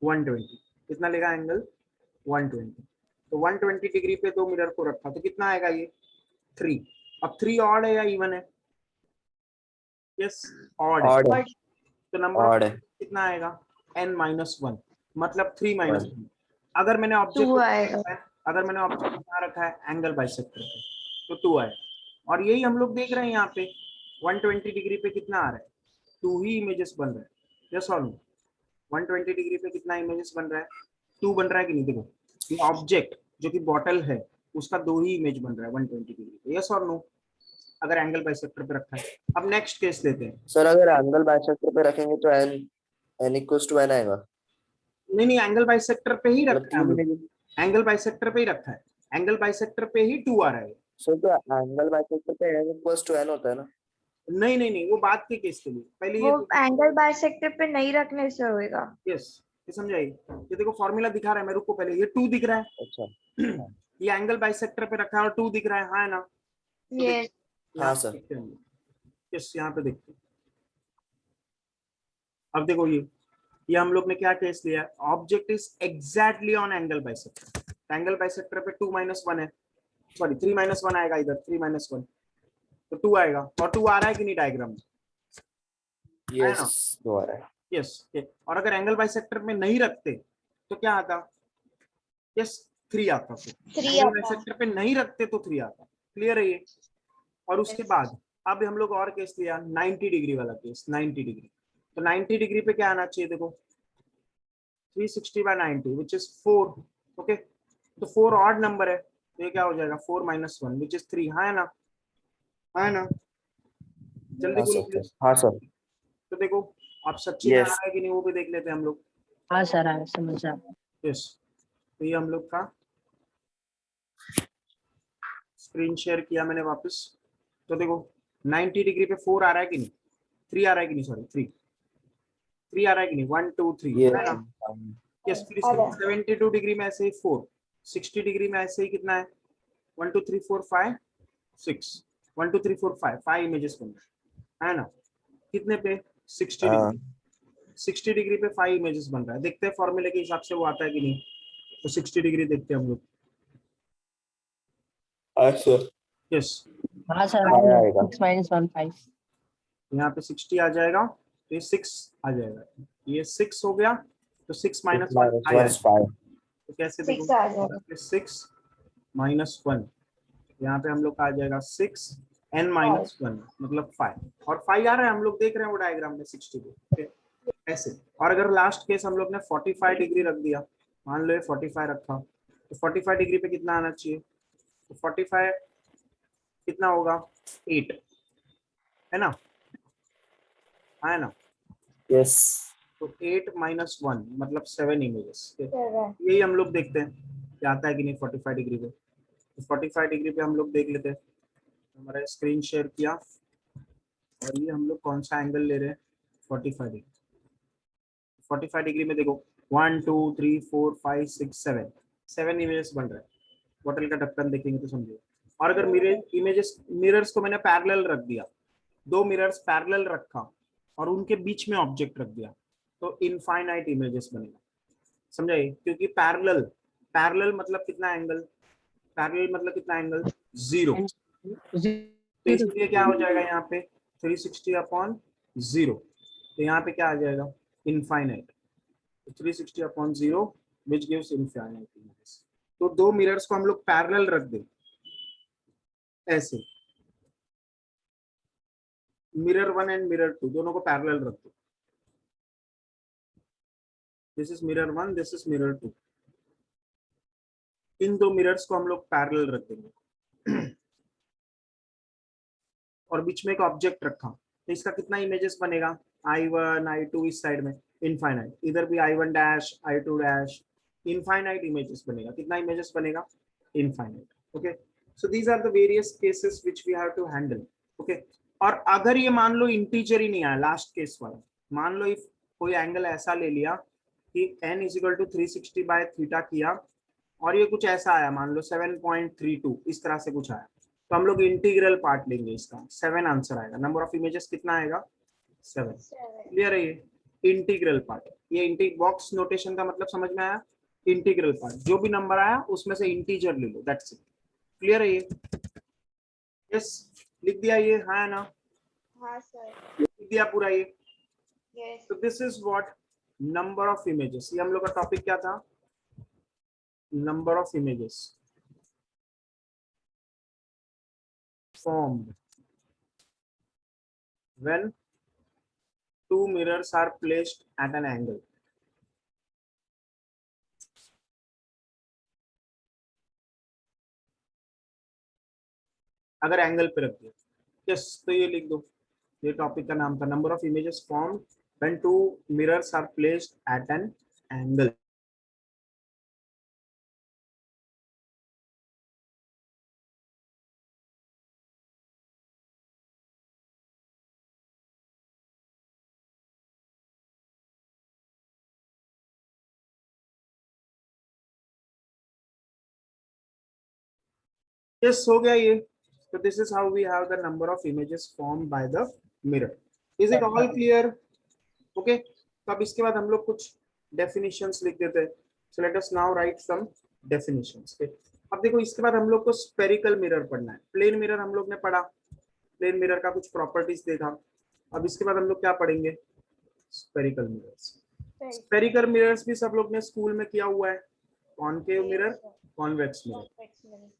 A: 120, कितना लेगा एंगल 120। तो 120 डिग्री पे दो मिरर को रखा तो कितना आएगा ये 3। अब 3 ऑड है या इवन है? यस ऑड है।
D: ऑड है,
A: तो नंबर ऑफ
D: ऑड है,
A: कितना आएगा n-1, मतलब 3 - 1। अगर मैंने ऑब्जेक्ट
C: 2 आएगा।
A: अगर मैंने ऑब्जेक्ट कहाँ रखा है एंगल बाइसेक्टर पे तो 2 आएगा। और यही हम लोग देख रहे हैं यहाँ पे 120 डिग्री पे कितना आ रहा है 2 ही इमेजेस बन रहा है। यस और नो? 120 डिग्री पे कितना इमेजेस बन रहा है 2 बन रहा है कि नहीं? देखो ये ऑब्जेक्ट जो कि बॉटल है उसका 2 ही इमेज बन रहा है 120 डिग्री पे। यस और नो? अगर एंगल बाइसेक्टर पे रखा है। अब नेक्स्ट केस लेते हैं।
D: सर अगर एंगल बाइसेक्टर पे रखेंगे तो n इक्वल्स टू n आएगा,
A: नहीं एंगल बाइसेक्टर पे ही
D: मतलब
A: रखा है हम लोग, एंगल बाइसेक्टर पे ही रखा है, एंगल बाइसेक्टर पे ही 2 आ रहा है।
D: सर तो एंगल बाइसेक्टर पे n इक्वल्स टू n होता है ना?
A: नहीं वो बात के केस के लिए पहले
C: वो
A: ये
C: एंगल बाइसेक्टर पे नहीं रखने से होएगा।
A: यस ये समझाइए। ये देखो फॉर्मूला दिखा रहा है, मैं रुको पहले ये 2 दिख रहा है
D: अच्छा
A: ये एंगल बाइसेक्टर पे रखा है और 2 दिख रहा है, हाँ है ना? तो
C: ये
A: यहाँ
D: हाँ
A: पे
D: सर,
A: देखते हैं हम लोग। यस यहाँ पे देखते हैं। अब देखो ये हम लोग ने क्या केस लिया है, object is exactly on angle bisector. Angle bisector पे 2 - 1 है, सॉरी 3 - 1 आएगा इधर, 3 - 1 तो 2 आएगा। और 2 आ रहा है कि नहीं डायग्राम में? है ना?
D: यस 2 आ रहा है।
A: यस। और अगर एंगल बाइसेक्टर में नहीं रखते तो क्या आता? यस 3 आता। फिर
C: 3
A: एंगल
C: आता।
A: बाइसेक्टर पे नहीं रखते तो 3 आता। क्लियर है ये? और उसके बाद अब हम लोग और केस लिया 90 डिग्री वाला केस। 90 डिग्री तो 90 डिग्री पे क्या आना चाहिए? देखो 360/90 विच इज 4। ओके तो 4 ऑड नंबर है तो ये क्या हो जाएगा 4 - 1 विच इज 3। हाँ है ना? हाँ है ना? जल्दी
D: हाँ
A: बोलो
D: सर,
A: प्लीज।
D: हाँ सर,
A: तो देखो आप सच्ची में आ
D: यस
A: रहा है कि नहीं वो भी देख लेते हैं हम लोग।
B: हाँ सर, हाँ समझा।
A: यस तो ये हम लोग का स्क्रीन शेयर किया मैंने वापस। तो देखो 90 डिग्री पे 4 आ रहा है कि नहीं? 3 आ रहा है कि नहीं? सॉरी 3 आ रहा है कि नहीं? 1 2 3
D: ये
A: है ना? यस फिर इसके बाद 72 डिग्री में ऐसे ही 4, 60 डिग्री में ऐसे ही कितना है 1 2 3 4 5 6, 1 2 3 4 5 इमेजेस बन रहे है ना? कितने पे 60
D: हाँ
A: डिग्री, 60 डिग्री पे 5 इमेजेस बन रहा है। देखते हैं फॉर्मूले के हिसाब से वो आता है कि नहीं। तो 60 डिग्री देखते हैं हम लोग।
D: अच्छा
A: यस
B: हाँ सर,
D: हाँ आएगा,
B: 6 - 1 5।
A: यहाँ पे 60 आ जाएगा तो ये 6 आ जाएगा। ये 6 हो गया तो 6 - 1
D: 6 -
A: 5
D: 1
A: आएगा।
D: 5
A: तो कैसे
C: 6
A: देखो
C: आ जाएगा।
A: 6 - 1 यहाँ पे हम लोग का आ जाएगा 6 n - 1 मतलब 5 और 5 आ रहा है हम लोग देख रहे हैं वो डायग्राम में 60 पे ऐसे। और अगर लास्ट केस हम लोग ने 45 डिग्री रख दिया, मान लो ये 45 रखा तो 45 डिग्री पे कितना आना चाहिए? तो 45 कितना होगा 8 है ना? हाँ है ना?
D: यस
A: तो 8 - 1 मतलब 7 इमेजेस।
C: सेवन।
A: यही हम लोग देखते हैं क्या आता है कि नहीं 45 डिग्री पे। तो 45 डिग्री पे हम लोग देख लेते हैं। हमारा स्क्रीन शेयर किया और ये हम लोग कौन सा एंगल ले रहे हैं 45 डिग्री। 45 डिग्री में देखो 1 2 3 4 5 6 7 7 इमेजेस बन रहा है। बॉटल का ढक्कन देखेंगे तो समझिए। और अगर मिरर्स को मैंने पैरेलल रख दिया, 2 मिरर्स पैरेलल रखा और उनके बीच में ऑब्जेक्ट रख दिया तो इनफाइनाइट इमेजेस बनेगा। समझाइए? क्योंकि पैरेलल, पैरेलल मतलब कितना एंगल, पैरेलल मतलब कितना एंगल 0। तो इसलिए क्या हो जाएगा यहाँ पे 360/0। तो यहाँ पे क्या आ जाएगा infinite. 360/0 which gives infinite images. तो 2 मिरर्स को हम लोग पैरेलल रख दें ऐसे, मिरर 1 एंड मिरर 2 दोनों को पैरेलल रख दो। This is mirror 1, this is mirror 2। In 2 mirrors को हम लोग पैरेलल रख देंगे और बीच में एक ऑब्जेक्ट रखा तो इसका कितना इमेजेस बनेगा I1 I2 इस साइड में इनफाइनाइट, इधर भी I1 dash I2 dash infinite images बनेगा। कितना इमेजेस बनेगा infinite. Okay so these are the various cases which we have to handle. Okay और अगर ये मान लो इंटीजर ही नहीं आया लास्ट केस वाला, मान लो इफ कोई एंगल ऐसा ले लिया कि n = 360/θ किया और ये कुछ ऐसा आया मान लो 7.32 इस तरह से कुछ आया तो हम लोग इंटीग्रल पार्ट लेंगे इसका। 7 आंसर आएगा। नंबर ऑफ इमेजेस कितना आएगा 7। क्लियर है? ये इंटीग्रल पार्ट। ये इंटीग्रल बॉक्स नोटेशन का मतलब समझ में आया? इंटीग्रल पार्ट, जो भी नंबर आया उसमें से इंटीजर ले लो, दैट्स इट। क्लियर है ये? यस, लिख दिया ये, हाँ है ना?
C: हाँ सर।
A: लिख दिया पूरा ये?
C: यस।
A: तो this is what number of images. ये हम लोग का टॉपिक क्या था? Number of images formed when two mirrors are placed at an angle. अगर एंगल पे रख दिया, यस, तो ये लिख दो। ये टॉपिक का नाम था, number of images form when two mirrors are placed at an angle. Yes, हो गया ये। तो this is how we have the number of images form by the mirror. Is it all clear? Okay, तो अब इसके बाद हम लोग कुछ डेफिनेशंस लिख देते हैं। So let us now write some definitions. अब देखो, इसके बाद हम लोग को स्पेरिकल मिरर पढ़ना है। प्लेन मिरर हम लोग ने पढ़ा, प्लेन मिरर का कुछ प्रॉपर्टीज देखा। अब इसके बाद हम लोग क्या पढ़ेंगे? Spherical mirrors. स्पेरिकल मिरर्स भी सब लोग ने स्कूल में किया हुआ है। Concave mirror, convex mirror.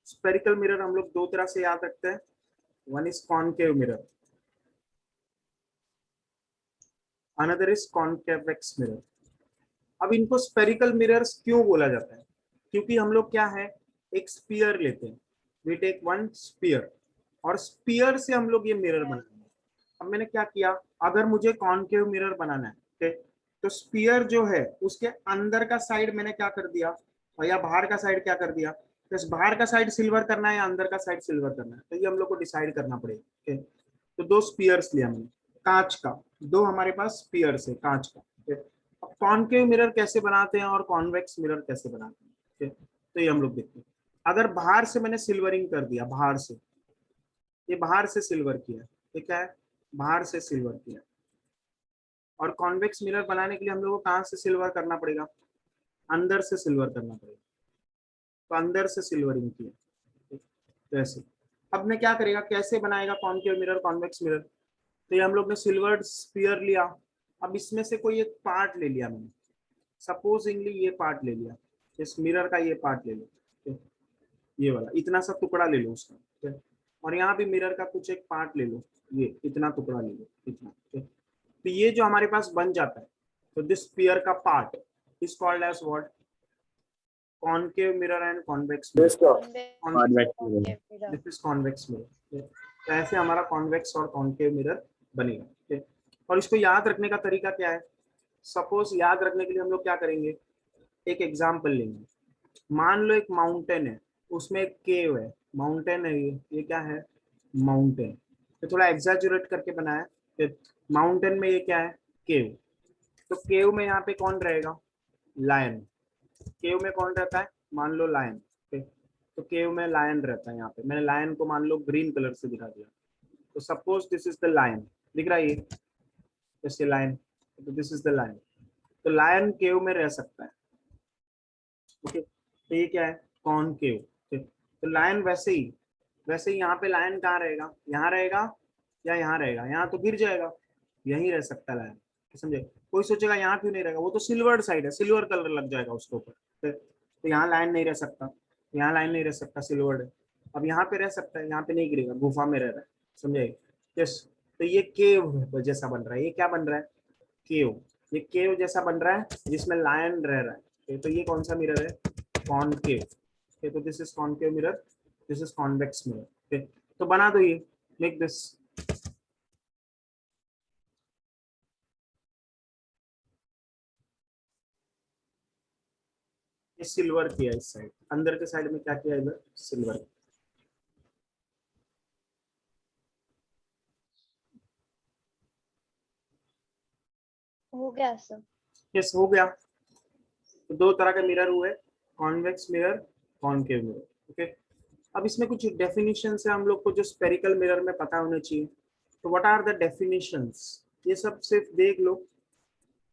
A: Spherical mirror हम लोग दो तरह से याद रखते हैं। One is concave mirror, another is convex mirror. अब इनको स्पेरिकल मिरर्स क्यों बोला जाता है? क्योंकि हम लोग क्या है, एक स्पीयर लेते हैं, वी टेक वन स्पीयर, और स्पीयर से हम लोग ये मिरर बनाएंगे। अब मैंने क्या किया, अगर मुझे कॉनकेव मिरर बनाना है, ठीक, तो स्पीयर जो है उसके अंदर का साइड मैंने क्या कर दिया, और या बाहर का साइड क्या कर दिया, तो इस बाहर का साइड सिल्वर करना है या अंदर का साइड सिल्वर करना है, तो ये हम लोग को डिसाइड करना पड़ेगा। ठीक, तो दो स्पीयर्स लिया मैंने, कांच का, दो हमारे पास स्पीयर्स है कांच का। ठीक, अब कॉनकेव मिरर कैसे बनाते हैं और कॉन्वेक्स मिरर कैसे बनाते हैं, ठीक, तो ये हम लोग देखते हैं। अगर बाहर से मैंने सिल्वरिंग कर दिया, बाहर से, ये बाहर से सिल्वर किया, ठीक है, बाहर से सिल्वर किया, और कॉन्वेक्स मिरर बनाने के लिए हम लोग को कहाँ से सिल्वर करना पड़ेगा? अंदर से सिल्वर करना पड़ेगा। तो अंदर से सिल्वरिंग किया, तो ऐसे। अब मैं क्या करेगा, कैसे बनाएगा कॉनकेव मिरर कॉन्वेक्स मिरर? तो ये हम लोग ने सिल्वर्ड स्फीयर लिया। अब इसमें से कोई एक पार्ट ले लिया मैंने, सपोजिंगली ये पार्ट ले लिया, इस मिरर का ये पार्ट ले लिया, ये वाला इतना सा टुकड़ा ले लो उसका, और यहाँ भी मिरर का कुछ एक पार्ट ले लो, ये इतना टुकड़ा ले लो, इतना। तो ये जो हमारे पास बन जाता है, तो दिस स्फीयर का part is called as what? Concave mirror and convex mirror. This is convex mirror. तो ऐसे हमारा कॉन्वेक्स और कॉनकेव मिरर बनेगा। ठीक, और इसको याद रखने का तरीका क्या है? सपोज याद रखने के लिए हम लोग क्या करेंगे, एक एग्जांपल लेंगे। मान लो एक माउंटेन है, उसमें एक केव है, माउंटेन है, ये क्या है? माउंटेन। तो थोड़ा एग्जैजुरेट करके बनाया, माउंटेन में ये क्या है? केव। तो केव में यहाँ पे कौन रहेगा? लायन। केव में कौन रहता है? मान लो लायन। तो केव में लायन रहता है। यहाँ पे मैंने लायन को मान लो ग्रीन कलर से दिखा दिया। तो suppose this is the lion, दिख रहा है ये, जैसे लायन, तो दिस इज द लायन। तो लायन केव में रह सकता है। ओके, तो ये क्या है? कॉनकेव। तो लायन वैसे ही यहाँ पे लायन कहाँ रहेगा? यहाँ रहेगा या यहाँ रहेगा? यहाँ तो गिर जाएगा, यहीं रह सकता है लायन। समझे? कोई सोचेगा यहाँ क्यों नहीं रहेगा, वो तो सिल्वर साइड है, सिल्वर कलर लग जाएगा उसके ऊपर, तो यहाँ लायन नहीं रह सकता, यहाँ लायन नहीं रह सकता, सिल्वर है। अब यहाँ पे रह सकता है, यहाँ पे नहीं गिरेगा, गुफा में रह रहा है। समझे? यस। तो ये केव जैसा बन रहा है। ये क्या बन रहा है? केव। ये केव जैसा बन रहा है जिसमें लायन रह रहा है। तो ये कौन सा मिरर है? कॉनकेव। तो this is concave mirror, this is convex mirror. तो बना दो ये, मेक दिस। ये सिल्वर किया इस साइड, अंदर के साइड में क्या किया? इधर सिल्वर।
C: हो गया सर?
A: यस, हो गया। तो दो तरह के मिरर हुए, convex mirror, concave mirror. Okay, अब इसमें कुछ डेफिनेशन है हम लोग को जो स्पेरिकल मिरर में पता होने चाहिए। तो व्हाट आर द डेफिनेशंस? ये सब सिर्फ देख लो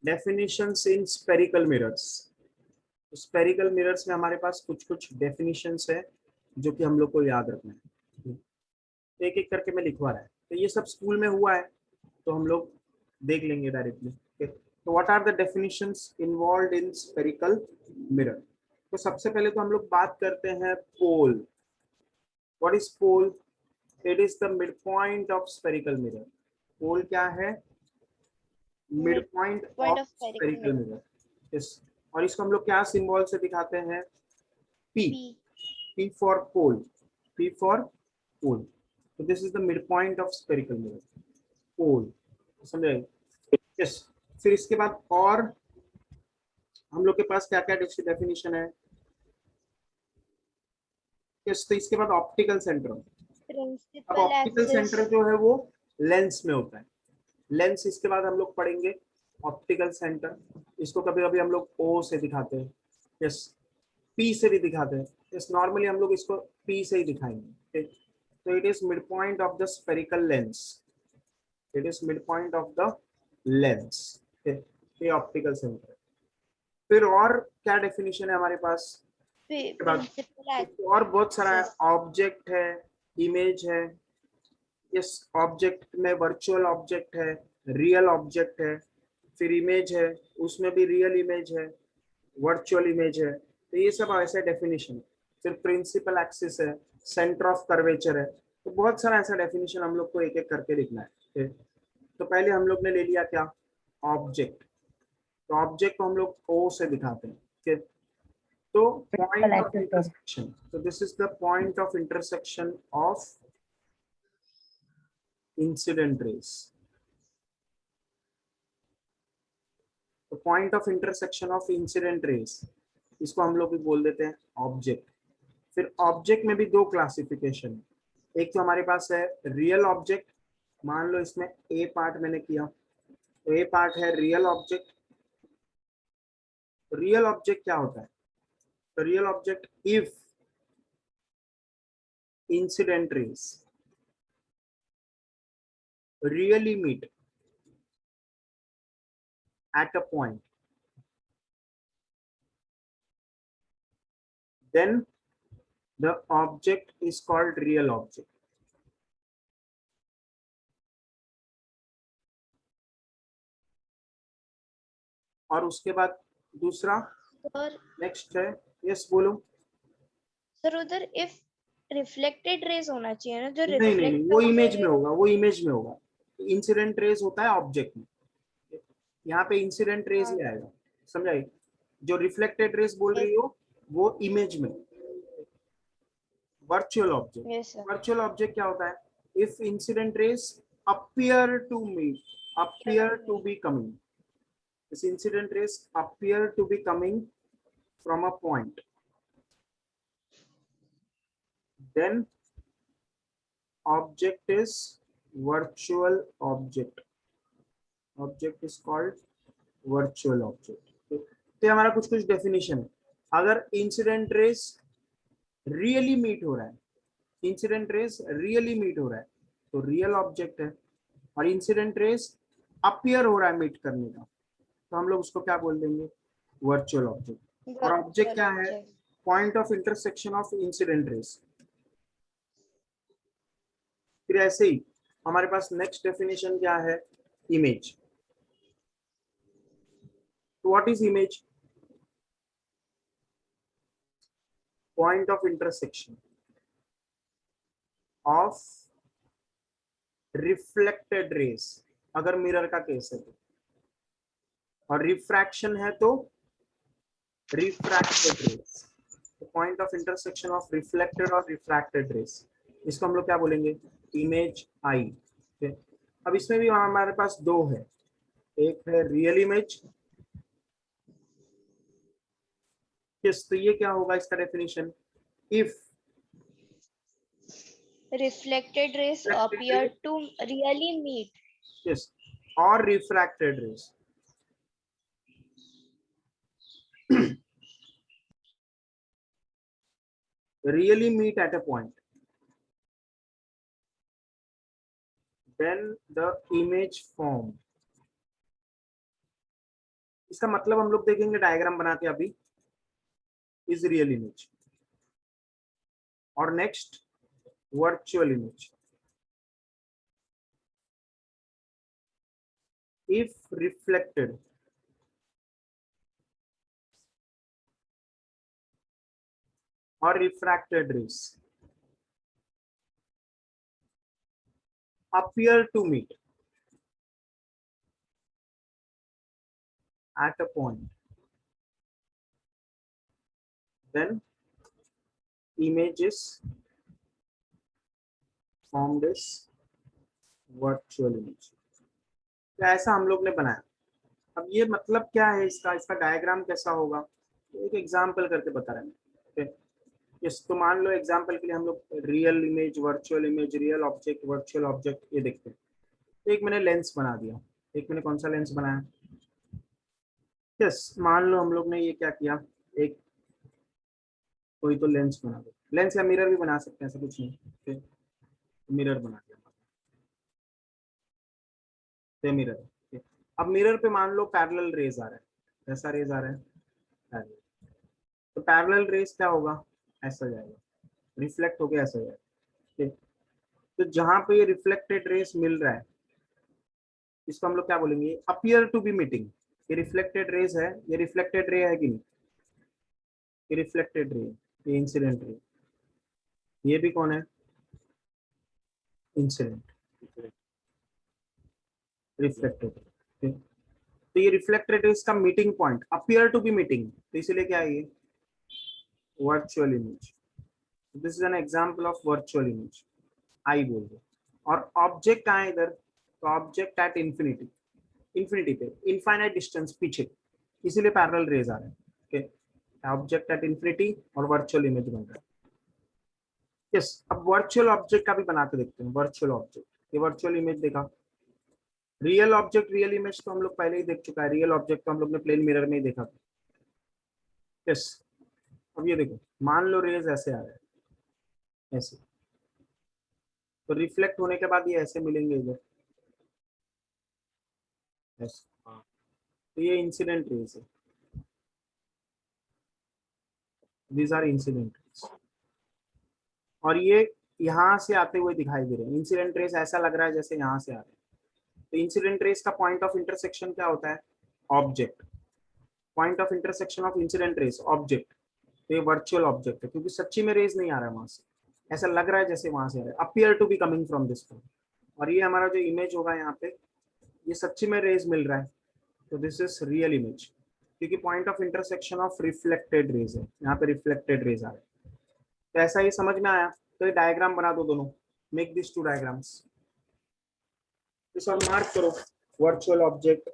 A: डेफिनेशंस इन स्पेरिकल मिरर्स। स्पेरिकल मिरर्स में हमारे पास कुछ कुछ डेफिनेशंस है जो कि हम लोग को याद रखना है। एक एक करके मैं लिखवा रहा है, तो ये सब स्कूल में हुआ है तो हम लोग देख लेंगे डायरेक्टली। तो what are the definitions involved in spherical mirror. तो सबसे पहले तो हम लोग बात करते हैं pole. What is pole? It is the mid point of spherical mirror. Pole क्या है? Mid point
C: Point
A: of
C: of spherical
A: spherical
C: mirror.
A: Mirror. Yes, और इसको हम लोग क्या सिंबल से दिखाते हैं? P.
C: P.
A: P for pole. P for pole. So this is the midpoint of spherical mirror. Pole. समझे? Yes. फिर इसके बाद और हम लोग के पास क्या क्या डेफिनेशन है? yes, तो इसके बाद ऑप्टिकल सेंटर। अब
C: Principal
A: ऑप्टिकल
C: axis.
A: सेंटर जो है वो लेंस में होता है। लेंस इसके बाद हम लोग पढ़ेंगे ऑप्टिकल सेंटर। इसको कभी कभी हम लोग O से दिखाते हैं, यस, P से भी दिखाते हैं। यस, नॉर्मली हम लोग इसको P से ही दिखाएंगे। तो it is mid point of the spherical lens. It is mid point of the lens. ये ऑप्टिकल सेंटर। फिर और क्या डेफिनेशन है हमारे पास?
C: Principal axis.
A: और बहुत सारा ऑब्जेक्ट है, इमेज है। यस, ऑब्जेक्ट में वर्चुअल ऑब्जेक्ट है, रियल ऑब्जेक्ट है, फिर इमेज है, उसमें भी रियल इमेज है, वर्चुअल इमेज है। तो ये सब ऐसा डेफिनेशन। फिर प्रिंसिपल एक्सिस है, सेंटर ऑफ कर्वेचर है। तो बहुत सारा ऐसा डेफिनेशन हम लोग को एक एक करके लिखना है। तो पहले हम लोग ने ले लिया क्या? ऑब्जेक्ट। तो ऑब्जेक्ट को हम लोग O से दिखाते हैं। ठीक, तो पॉइंट ऑफ इंटरसेक्शन। तो this is the point of intersection of incident rays. तो point of intersection of incident rays, इसको हम लोग भी बोल देते हैं ऑब्जेक्ट। फिर ऑब्जेक्ट में भी दो क्लासिफिकेशन है। एक तो हमारे पास है रियल ऑब्जेक्ट। मान लो इसमें ए पार्ट मैंने किया, तो ए पार्ट है रियल ऑब्जेक्ट। रियल ऑब्जेक्ट क्या होता है? तो real object if incident rays really meet at a point, then the object is called real object. और उसके बाद दूसरा
C: Sir,
A: नेक्स्ट है, यस बोलो।
C: sir उधर if reflected rays होना चाहिए ना, जो
A: नहीं नहीं नहीं,
C: reflect
A: वो
C: होते
A: इमेज में
C: हैं।
A: होगा, वो इमेज में होगा। इंसिडेंट रेज होता है ऑब्जेक्ट में, यहाँ पे इंसिडेंट रेज ही आएगा। समझाइए? जो रिफ्लेक्टेड रेज बोल रही हो वो इमेज में। Virtual object,
C: Yes sir.
A: Virtual object क्या होता है? If incident raise appear to me, appear to be coming, this incident rays appear to be coming from a point, then object is virtual object. Object is called virtual object. तो हमारा कुछ कुछ डेफिनेशन है। अगर इंसिडेंट रेस रियली मीट हो रहा है, इंसिडेंट रेस रियली मीट हो रहा है तो रियल ऑब्जेक्ट है। और इंसिडेंट रेस अपीयर हो रहा है मीट करने का, तो हम लोग उसको क्या बोल देंगे? Virtual object. और ऑब्जेक्ट क्या है? Point of intersection of incident rays. फिर ऐसे ही हमारे पास नेक्स्ट डेफिनेशन क्या है? इमेज। तो what is image? Point of intersection of reflected rays, अगर मिरर का केस है तो, और रिफ्रैक्शन है तो रिफ्रैक्टेड रेस। तो point of intersection of reflected और रिफ्रैक्टेड रेस, इसको हम लोग क्या बोलेंगे? इमेज आई। अब इसमें भी हमारे पास दो है, एक है रियल इमेज। तो ये क्या होगा इसका definition? If
C: reflected rays appear to really meet.
A: Yes, और refracted rays really meet at a point, then the image formed. इसका मतलब हम लोग देखेंगे डायग्राम बना के अभी, इज रियल इमेज। और next virtual image. If reflected or refracted rays appear to meet at a point, then image is formed as virtual image। तो ऐसा हम लोग ने बनाया। अब ये मतलब क्या है इसका, इसका डायग्राम कैसा होगा, तो एक एग्जांपल करके बता रहे हैं। यस, तो मान लो एग्जांपल के लिए हम लोग real image, virtual image, real object, virtual object ये देखते हैं। तो एक मैंने लेंस बना दिया, एक मैंने कौन सा लेंस बनाया, यस मान लो हम लोग ने ये क्या किया, एक कोई तो लेंस बना दो, लेंस या मिरर भी बना सकते हैं, ऐसा कुछ नहीं, मिरर बना दिया, मिरर। अब मिरर पे मान लो पैरेलल रेज आ रहा है, ऐसा रेज आ रहा है पैरेलल, तो पैरेलल रेज क्या होगा, ऐसा जाएगा, रिफ्लेक्ट होके ऐसा जाएगा, ठीक। तो जहां पे ये रिफ्लेक्टेड रेस मिल रहा है इसको हम लोग क्या बोलेंगे, अपीयर टू बी मीटिंग। ये रिफ्लेक्टेड रेस है, ये रिफ्लेक्टेड रे है कि नहीं, ये रिफ्लेक्टेड रे, ये इंसिडेंट रे, ये भी कौन है, इंसिडेंट, रिफ्लेक्टेड। तो ये रिफ्लेक्टेड रेस का meeting point appear to be meeting, तो इसीलिए क्या है ये virtual image. This is an example of virtual image, I बोल दो। और ऑब्जेक्ट आए इधर, तो ऑब्जेक्ट एट इंफिनिटी, इंफिनिटी पे इनफाइनाइट डिस्टेंस पीछे, इसीलिए पैरेलल रेज आ रहे हैं, ओके। ऑब्जेक्ट एट इंफिनिटी और वर्चुअल इमेज बन रहा है। यस, अब वर्चुअल ऑब्जेक्ट का भी बना के देखते हैं। वर्चुअल ऑब्जेक्ट, ये वर्चुअल इमेज देखा, रियल ऑब्जेक्ट रियल इमेज तो हम लोग पहले ही देख चुका है, रियल ऑब्जेक्ट तो हम लोग ने प्लेन मिरर में ही देखा था। यस, अब ये देखो, मान लो रेज ऐसे आ रहे हैं, ऐसे, तो रिफ्लेक्ट होने के बाद ये ऐसे मिलेंगे इधर, ऐसे, तो ये इंसिडेंट रेज है, दीज आर इंसिडेंट रेज। और ये यहाँ से आते हुए दिखाई दे रहे हैं, इंसिडेंट रेस ऐसा लग रहा है जैसे यहाँ से आ रहे हैं। तो इंसिडेंट रेस का पॉइंट ऑफ इंटरसेक्शन क्या होता है, object, point of intersection of incident rays object. तो ये वर्चुअल ऑब्जेक्ट है क्योंकि सच्ची में रेज नहीं आ रहा है वहां से, ऐसा लग रहा है जैसे वहां से आ रहा है, appear to be coming from this point. और ये हमारा जो इमेज होगा यहाँ पे, ये सच्ची में रेज मिल रहा है, तो दिस इज रियल इमेज, क्योंकि point of intersection of reflected raise है, यहाँ पे रिफ्लेक्टेड रेज आ रहे हैं। तो ऐसा ही समझ में आया, तो ये डायग्राम बना दो दोनों, मेक दिस टू डायग्राम्स, इस और मार्क करो, virtual object,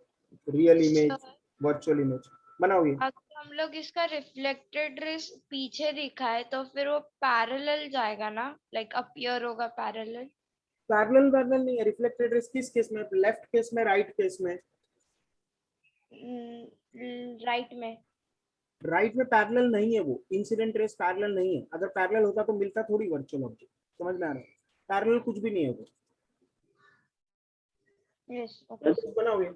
A: real image, virtual image बनाओ ये।
C: अगर हम लोग इसका रिफ्लेक्टेड रेस पीछे दिखाए तो फिर वो पैरेलल जाएगा ना, लाइक अपीयर होगा पैरेलल।
A: पैरेलल पैरेलल नहीं है, रिफ्लेक्टेड रेस किस केस में, लेफ्ट केस में, राइट केस में,
C: राइट में।
A: राइट में पैरेलल नहीं है, वो इंसिडेंट रेस पैरेलल नहीं है, अगर पैरेलल होता तो मिलता थोड़ी वर्चुअल ऑब्जेक्ट, समझ में आ रहा है, पैरेलल कुछ भी नहीं है वो।
C: Yes, okay.
A: बनाओ ये,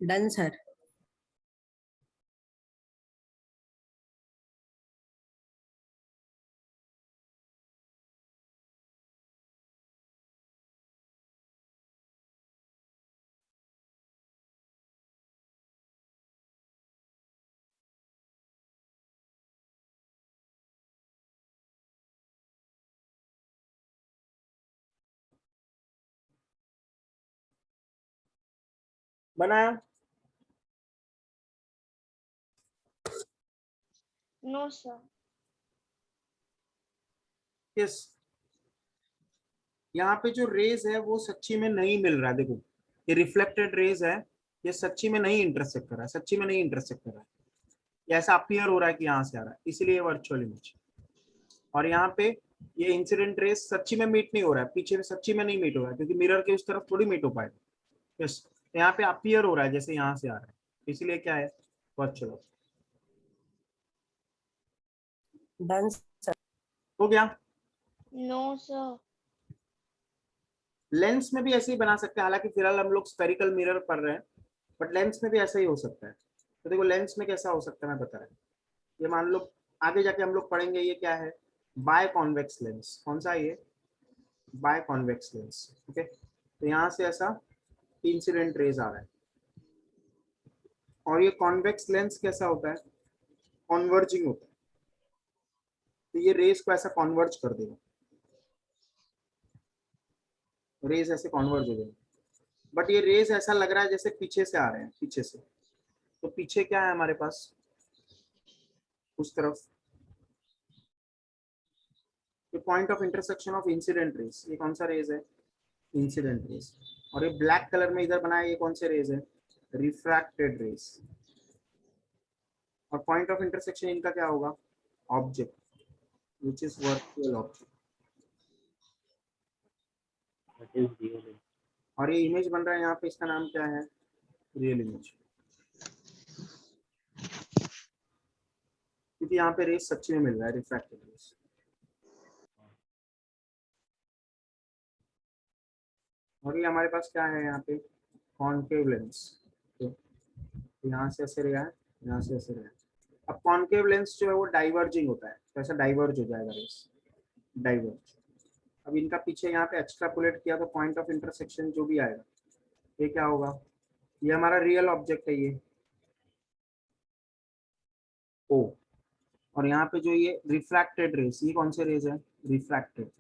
B: डन सर।
A: बनाया,
C: नो सर।
A: यस। यहाँ पे जो रेज है वो सच्ची में नहीं मिल रहा है, देखो ये रिफ्लेक्टेड रेज है, ये सच्ची में नहीं इंटरसेक्ट कर रहा है, सच्ची में नहीं इंटरसेक्ट कर रहा है, ये ऐसा अपीयर हो रहा है कि यहाँ से आ रहा है, इसलिए वर्चुअल इमेज। और यहाँ पे ये इंसिडेंट रेस सच्ची में मीट नहीं हो रहा है, पीछे में सच्ची में नहीं मीट हो रहा है क्योंकि मिरर के उस तरफ थोड़ी मीट हो पाएगा। यस, यहाँ पे अपीयर हो रहा है जैसे यहाँ से आ रहा है, इसलिए क्या है वर्चुअल।
B: डन।
A: हो गया।
C: No sir.
A: लेंस में भी ऐसे ही बना सकते हैं, हालांकि फिलहाल हम लोग स्पेरिकल मिरर पढ़ रहे हैं, बट लेंस में भी ऐसा ही हो सकता है। तो देखो लेंस में कैसा हो सकता है मैं बता रहा हूँ। ये मान लो आगे जाके हम लोग पढ़ेंगे, ये क्या है, बाय कॉन्वेक्स लेंस। कौन सा है ये, बाय कॉन्वेक्स लेंस। ओके, तो यहाँ से ऐसा इंसिडेंट रेज आ रहा है, और ये कॉन्वेक्स लेंस कैसा होता है, कॉन्वर्जिंग होता है। तो ये रेज को ऐसा कॉन्वर्ज कर देगा, रेज ऐसे कॉन्वर्ज हो जाएगा, बट ये रेज ऐसा लग रहा है जैसे पीछे से आ रहे हैं, पीछे से। तो पीछे क्या है हमारे पास, उस तरफ point of intersection of incident raise, ये कौन सा रेज है, इंसिडेंट रेज। और ये ब्लैक कलर में इधर बनाया, ये कौन से रेज है, रिफ्रैक्टेड रेज। और पॉइंट ऑफ इंटरसेक्शन इनका क्या होगा, object, which is virtual object. और ये इमेज बन रहा है यहाँ पे, इसका नाम क्या है, रियल इमेज, क्योंकि यहाँ पे रेज सच्ची में मिल रहा है, रिफ्रैक्टेड रेज। और ये हमारे पास क्या है यहाँ पे, कॉन्केव लेंस। तो यहाँ से ऐसे रहा है, यहाँ से ऐसे रहा है। अब कॉन्केव लेंस जो है वो डाइवर्जिंग होता है, तो ऐसा डाइवर्ज हो जाएगा रेस, डाइवर्ज। अब इनका पीछे यहाँ पे एक्सट्रापोलेट किया तो पॉइंट ऑफ इंटरसेक्शन जो भी आएगा, ये क्या होगा, ये हमारा रियल ऑब्जेक्ट है ये ओ। और यहाँ पे जो ये रिफ्रैक्टेड रेस, ये कौन से रेज है, रिफ्रैक्टेड।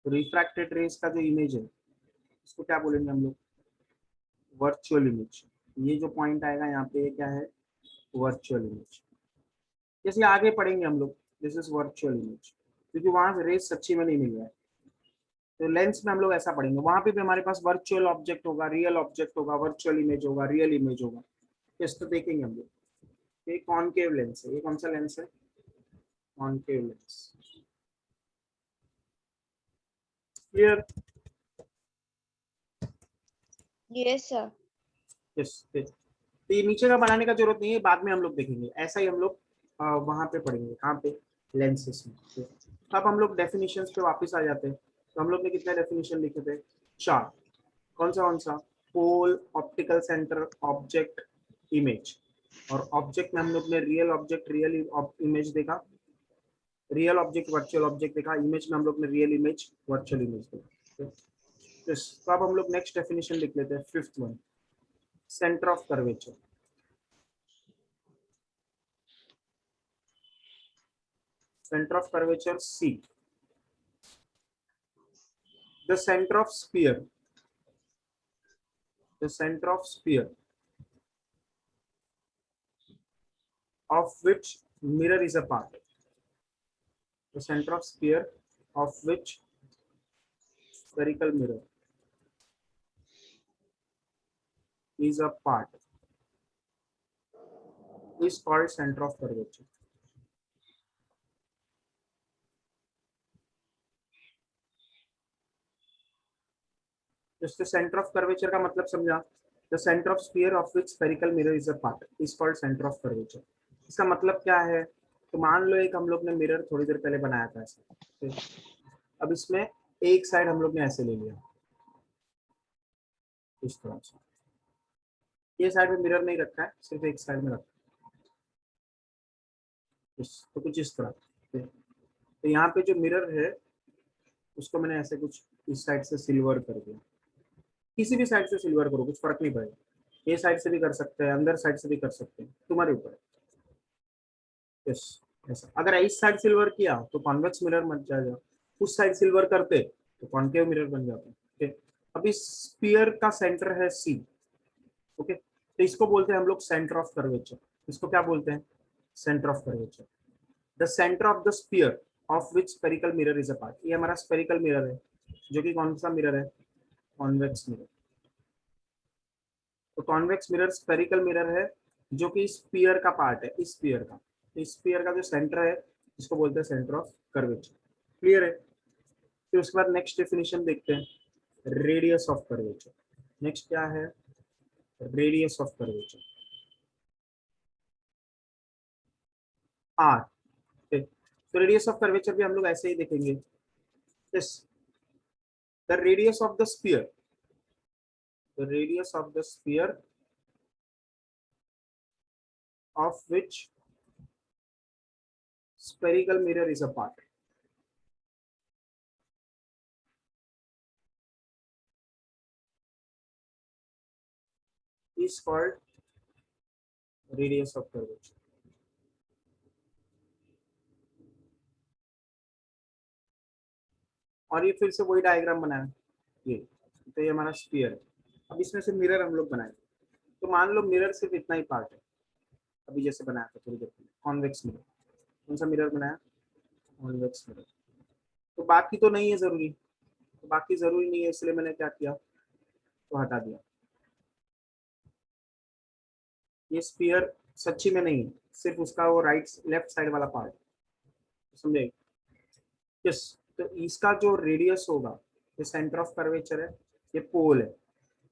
A: तो रिफ्रैक्टेड रेस का जो इमेज है, इसको क्या बोलेंगे हम लोग, वर्चुअल इमेज। ये जो पॉइंट आएगा यहाँ पे, ये क्या है, वर्चुअल इमेज। जैसे आगे पढ़ेंगे हम लोग, दिस इज वर्चुअल इमेज, क्योंकि वहां से रेस सच्ची में नहीं मिल रहा है। तो लेंस में हम लोग ऐसा पढ़ेंगे, वहां पे भी हमारे पास वर्चुअल ऑब्जेक्ट होगा, रियल ऑब्जेक्ट होगा, वर्चुअल इमेज होगा, रियल इमेज होगा। इस तो देखेंगे हम लोग। ये कॉन्केव लेंस है, ये कौन सा लेंस है, concave lens. Clear,
C: yes sir.
A: Yes. तो ये नीचे का बनाने का जरूरत नहीं है, बाद में हम लोग देखेंगे। ऐसा ही हम लोग वहां पे पढ़ेंगे, कहाँ पे, लेंसेस में। तो अब हम लोग डेफिनेशंस पे वापस आ जाते हैं। तो हम लोग ने कितने डेफिनेशन लिखे थे, 4। कौन सा, पोल, ऑप्टिकल सेंटर, ऑब्जेक्ट, इमेज। और ऑब्जेक्ट में हम लोग ने रियल ऑब्जेक्ट, रियल इमेज देखा, रियल ऑब्जेक्ट, वर्चुअल ऑब्जेक्ट देखा। इमेज में हम लोग ने रियल इमेज, वर्चुअल इमेज देखा। तो अब हम लोग नेक्स्ट डेफिनेशन लिख लेते हैं, 5th one, centre of curvature. Center of curvature C. The center of sphere. The center of sphere of which mirror is a part. The center of sphere of which spherical mirror is a part is called center of curvature. जिससे सेंटर ऑफ कर्वेचर का मतलब समझा, the centre of sphere of which spherical mirror is a part is called centre of curvature. इसका मतलब क्या है, तो मान लो एक हम लोग ने मिरर थोड़ी देर पहले बनाया था ऐसे, अब इसमें एक साइड हम लोग ने ऐसे ले लिया, इस तरह से। ये साइड में मिरर नहीं रखा है, सिर्फ एक साइड में रखा है, तो कुछ इस तरह। तो यहाँ पे जो मिरर है उसको मैंने ऐसे कुछ इस साइड से सिल्वर कर दिया, किसी भी साइड से सिल्वर करो, कुछ फर्क नहीं पड़ेगा। ये साइड से भी कर सकते हैं, अंदर साइड से भी कर सकते हैं, तुम्हारे ऊपर है। यस, ऐसा। अगर इस साइड सिल्वर किया तो कॉन्वेक्स मिरर बन जाएगा, उस साइड सिल्वर करते तो कॉन्केव मिरर बन जाता। ओके, अब इस स्फीयर का सेंटर है सी। ओके, तो इसको बोलते हैं हम लोग सेंटर ऑफ कर्वेचर। इसको क्या बोलते हैं, centre of curvature. The centre of the sphere of which spherical mirror is a part. ये हमारा स्फेरिकल मिरर है, जो कि कौन सा मिरर है, कॉन्वेक्स मिरर। तो कॉन्वेक्स मिरर स्फेरिकल मिरर है, जो कि स्फीयर का पार्ट है, इस स्फीयर का। इस स्फीयर का जो सेंटर है, इसको बोलते हैं सेंटर ऑफ कर्वेचर। क्लियर है। फिर उसके बाद नेक्स्ट डेफिनेशन देखते हैं, रेडियस ऑफ कर्वेचर। नेक्स्ट क्या है, रेडियस ऑफ कर्वेचर, आर। तो रेडियस ऑफ कर्वेचर भी हम लोग ऐसे ही देखेंगे। Yes, the radius of the sphere, the radius of the sphere of which spherical mirror is a part. Is called radius of curvature. और ये फिर से वही डायग्राम बनाया, ये तो ये हमारा स्फीयर है। अब इसमें से मिरर हम लोग बनाएंगे। तो मान लो मिरर सिर्फ इतना ही पार्ट है, अभी जैसे बनाया था थोड़ी देर पहले, कॉन्वेक्स मिरर। कौन सा मिरर बनाया? Convex mirror. तो बाकी तो नहीं है जरूरी, तो बाकी जरूरी नहीं है, इसलिए मैंने क्या किया, तो हटा दिया। ये स्फीयर सच्ची में नहीं है, सिर्फ उसका वो राइट लेफ्ट साइड वाला पार्ट, समझे? यस, तो इसका जो रेडियस होगा, ये सेंटर ऑफ कर्वेचर है, ये पोल है,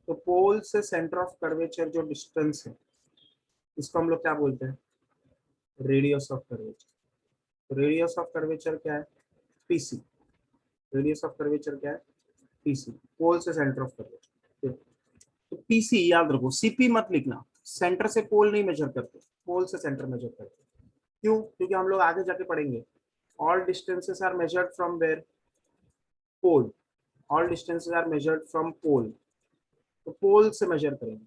A: तो पोल से सेंटर ऑफ कर्वेचर जो डिस्टेंस है, इसको हम लोग क्या बोलते हैं? Radius of curvature. Radius of curvature क्या है? पीसी। रेडियस ऑफ कर्वेचर क्या है? पीसी, पोल से सेंटर ऑफ कर्वेचर। तो पीसी याद रखो, सीपी मत लिखना, सेंटर से पोल नहीं मेजर करते, पोल से सेंटर मेजर करते। क्यों? क्योंकि हम लोग आगे जाके पढ़ेंगे, all distances are measured from where? Pole. All distances are measured from pole. तो पोल से मेजर करेंगे,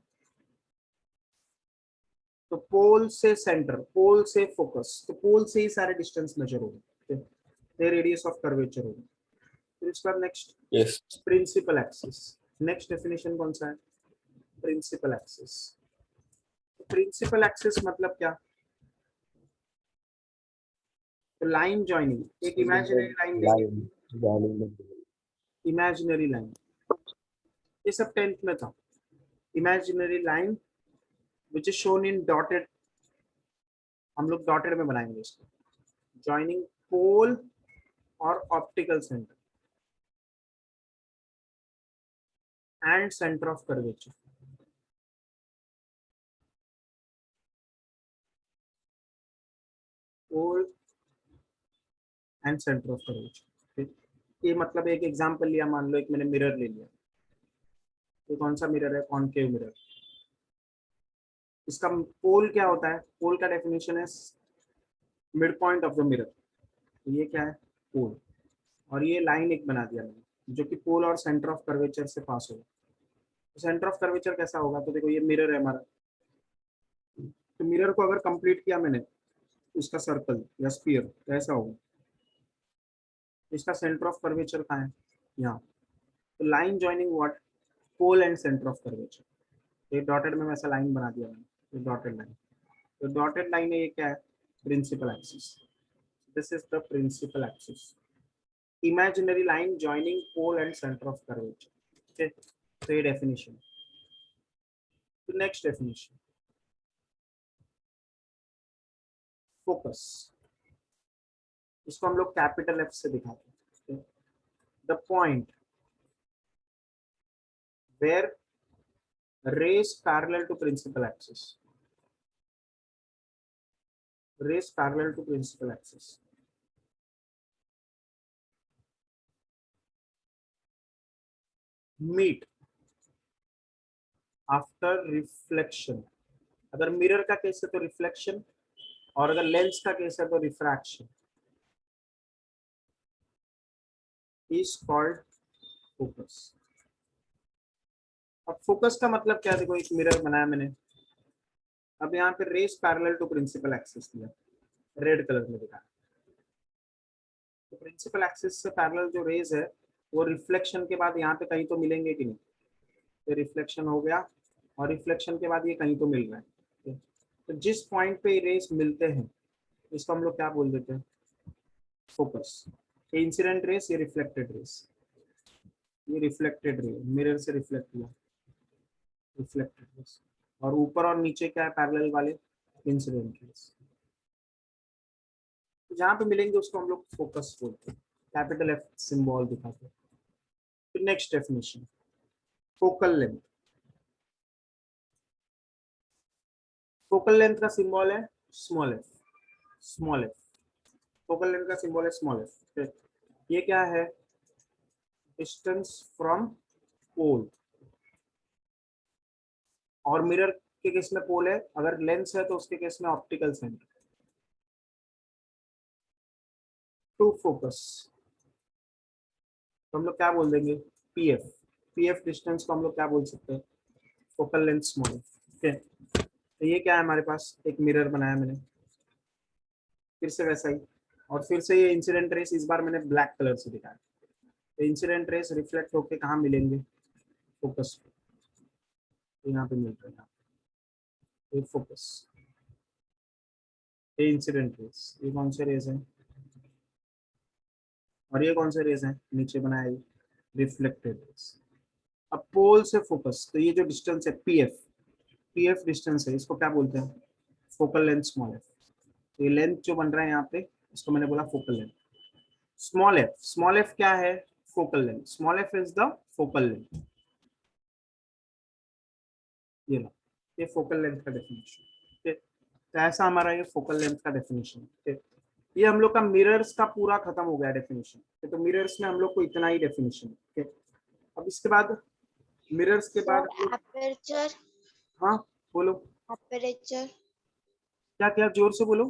A: तो पोल से सेंटर, पोल से फोकस, तो पोल से ही सारे डिस्टेंस मेजर होंगे, तो रेडियस ऑफ कर्वेचर होगा। फिर इसके बाद next principle axis. Next definition कौन सा है? Principal axis. प्रिंसिपल एक्सिस मतलब क्या? तो लाइन जॉइनिंग, एक इमेजिनरी लाइन देंगे, इमेजिनरी लाइन, ये सब 10th में था। Imaginary line which is shown in dotted, हम लोग डॉटेड में बनाएंगे इसको, जॉइनिंग पोल और optical centre and centre of curvature. Pole and centre of curvature. ये मतलब एक एग्जांपल लिया, मान लो एक मैंने मिरर ले लिया, तो कौन सा मिरर है? Concave mirror. इसका पोल क्या होता है? पोल का डेफिनेशन है mid point of the mirror, तो ये क्या है? पोल। और ये लाइन एक बना दिया मैंने, जो कि पोल और सेंटर ऑफ कर्वेचर से पास होगा। तो सेंटर ऑफ कर्वेचर कैसा होगा? तो देखो ये मिरर है हमारा, तो मिरर को अगर कंप्लीट किया मैंने, इसका सर्कल या स्फीयर, तो ऐसा होगा। इसका सेंटर ऑफ कर्वेचर कहाँ है? यहाँ। तो line joining what? Pole and centre of curvature. तो डॉटेड में वैसा लाइन बना दिया मैंने, डॉटेड लाइन। तो डॉटेड लाइन है, ये क्या है? Principal axis. This is the principal axis, imaginary line joining pole and center of curvature. Okay, so ये definition. The next definition, focus. इसको हम लोग कैपिटल F से दिखाते हैं। The point where rays parallel to principal axis, rays parallel to principal axis, meet after reflection। अगर मिरर का केस है तो रिफ्लेक्शन, और अगर लेंस का केस है तो रिफ्रैक्शन, इज कॉल्ड फोकस। अब फोकस का मतलब क्या? देखो एक मिरर बनाया मैंने, अब यहाँ पे rays parallel to principal axis दिया, रेड कलर में दिखा। तो प्रिंसिपल एक्सिस से पैरेलल जो रेज है, वो रिफ्लेक्शन के बाद यहाँ पे कहीं तो मिलेंगे कि नहीं? तो रिफ्लेक्शन हो गया, और रिफ्लेक्शन के बाद ये कहीं तो मिल रहा है। तो जिस पॉइंट पे रेस मिलते हैं, इसको हम लोग क्या बोल देते हैं? फोकस। ये इंसिडेंट रेस, ये रिफ्लेक्टेड रेस, ये रिफ्लेक्टेड रे, मिरर से रिफ्लेक्ट हुआ, रिफ्लेक्टेड रेस। और ऊपर और नीचे क्या है पैरेलल वाले? Incident rays. जहाँ पे मिलेंगे उसको हम लोग फोकस बोलते हैं, कैपिटल F सिंबल दिखाते हैं। फिर next definition, focal length. Focal length का सिंबल है small f, small f। Focal length का सिंबल है स्मॉल एफ। ये क्या है? Distance from pole. और मिरर के केस में पोल है, अगर लेंस है तो उसके केस में ऑप्टिकल सेंटर। टू फोकस तो हम लोग क्या बोल देंगे? पीएफ। पीएफ डिस्टेंस को हम लोग क्या बोल सकते हैं? Focal length small. ठीक है, तो ये क्या है हमारे पास? एक मिरर बनाया मैंने, फिर से वैसा ही, और फिर से ये इंसिडेंट रेस इस बार मैंने ब्लैक कलर से दिखाया। तो इंसिडेंट रेस रिफ्लेक्ट होके कहाँ मिलेंगे? फोकस पे, यहाँ पे मिल रहा है। ये फोकस, ये इंसिडेंट रेस, ये कौन से रेस है? और ये कौन से रेस है नीचे बनाया? ये रिफ्लेक्टेड रेस। अब पोल से फोकस, तो ये जो डिस्टेंस है पीएफ, पीएफ डिस्टेंस है, इसको क्या बोलते हैं? Focal length small f. ये लेंथ जो बन रहा है यहाँ पे, इसको मैंने बोला focal length. Small F, small F क्या है? Focal length. Small F is the focal length. ये लो, ये फोकल लेंथ का डेफिनेशन। ठीक, तो ऐसा हमारा ये फोकल लेंथ का डेफिनेशन। ठीक, ये हम लोग का मिरर्स का पूरा खत्म हो गया डेफिनेशन। तो मिरर्स में हम लोग को इतना ही डेफिनेशन। ठीक, अब इसके बाद मिरर्स के बाद
C: एपर्चर।
A: हाँ बोलो,
C: एपरेचर।
A: क्या क्या? जोर से बोलो।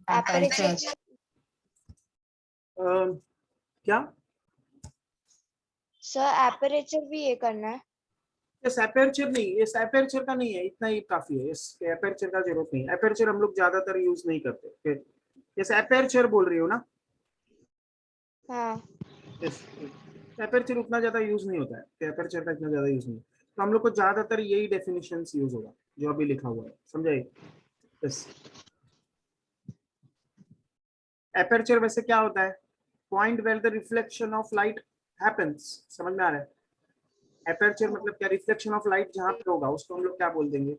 C: एपरेचर।
A: क्या?
C: सर एपरेचर भी ये करना है?
A: ये एपर्चर नहीं, ये एपर्चर का नहीं है, इतना ही काफी है। इस एपर्चर का जरूरत नहीं है। एपर्चर हम लोग ज्यादातर यूज नहीं करते। जैसे एपर्चर बोल रही हो ना,
C: हाँ।
A: एपर्चर उतना ज्यादा यूज नहीं होता है। एपर्चर का इतना ज्यादा यूज नहीं, तो हम लोग को ज्यादातर यही डेफिनेशन यूज होगा जो अभी लिखा हुआ है, समझाइए। एपर्चर वैसे क्या होता है? Point where the reflection of light happens. समझ में आ रहा है? एपर्चर मतलब क्या? रिफ्लेक्शन ऑफ लाइट जहां पे होगा उसको हम लोग क्या बोल देंगे?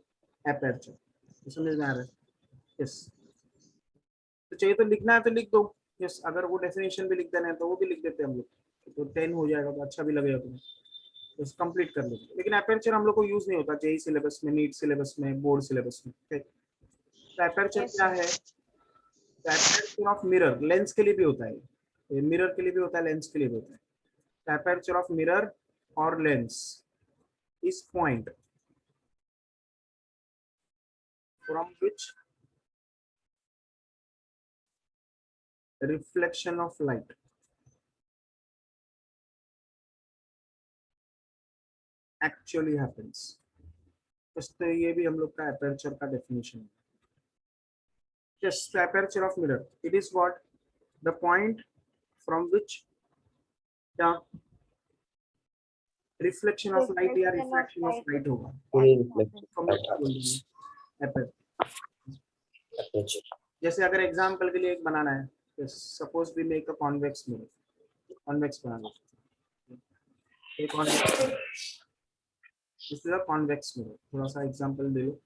A: एपर्चर। तो समझ में आ रहा है? यस, तो चाहिए तो लिखना है तो लिख दो। यस, अगर वो डेफिनेशन भी लिख देना है तो वो भी लिख देते हैं हम लोग, तो 10 हो जाएगा, तो अच्छा भी लगेगा तुम्हें, तो कंप्लीट कर लेते। लेकिन एपर्चर हम लोग को यूज नहीं होता जेई सिलेबस में, नीट सिलेबस में, बोर्ड सिलेबस में। ठीक, तो एपर्चर
C: Yes,
A: क्या
C: sir.
A: है? एपर्चर ऑफ मिरर, लेंस के लिए भी होता है, मिरर के लिए भी होता है, लेंस के लिए भी होता है। एपर्चर ऑफ मिरर और लेंस इस point from which reflection of light actually happens। तो ये भी हम लोग का एपर्चर का डेफिनेशन है। Yes, the aperture of mirror, it is what? The point from which the reflection of light या refraction of light होगा, तो हम लोग क्या बोलेंगे? एपर्चर। जैसे अगर एग्जांपल के लिए एक बनाना है, suppose we make a convex mirror, convex बनाना है, एक कॉन्वेक्स मिरर, थोड़ा सा एग्जांपल दे लो।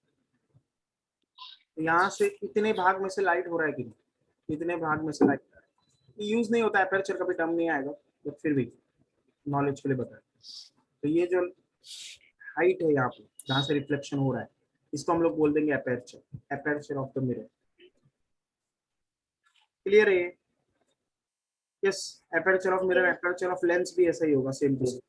A: यहाँ से कितने भाग में से लाइट हो रहा है कि नहीं? कितने भाग में से लाइट हो रहा है? यूज नहीं होता, एपर्चर कभी टर्म नहीं आएगा, बट फिर भी नॉलेज के लिए बताया। तो ये जो हाइट है यहाँ पे जहाँ से रिफ्लेक्शन हो रहा है, इसको हम लोग बोल देंगे aperture, aperture of the mirror. Clear है? Yes, aperture of mirror, aperture of lens भी ऐसा ही होगा, सेम टू सेम।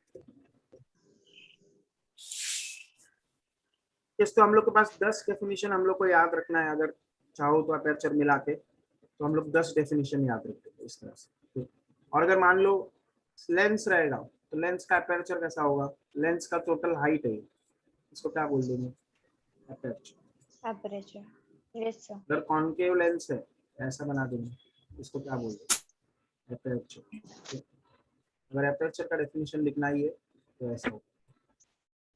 A: यस, तो हम लोग के पास 10 डेफिनेशन हम लोग को याद रखना है। अगर चाहो तो एपर्चर मिला के तो हम लोग 10 डेफिनेशन याद रखते हैं इस तरह से। और अगर मान लो लेंस रहेगा तो लेंस का एपर्चर कैसा होगा? लेंस का टोटल हाइट है, इसको क्या बोल देंगे? एपर्चर।
C: एपरेचर। Yes sir.
A: अगर कॉन्केव लेंस है ऐसा बना देंगे, इसको क्या बोल देंगे? एपर्चर। अगर एपर्चर का डेफिनेशन लिखना ही है तो ऐसा होगा।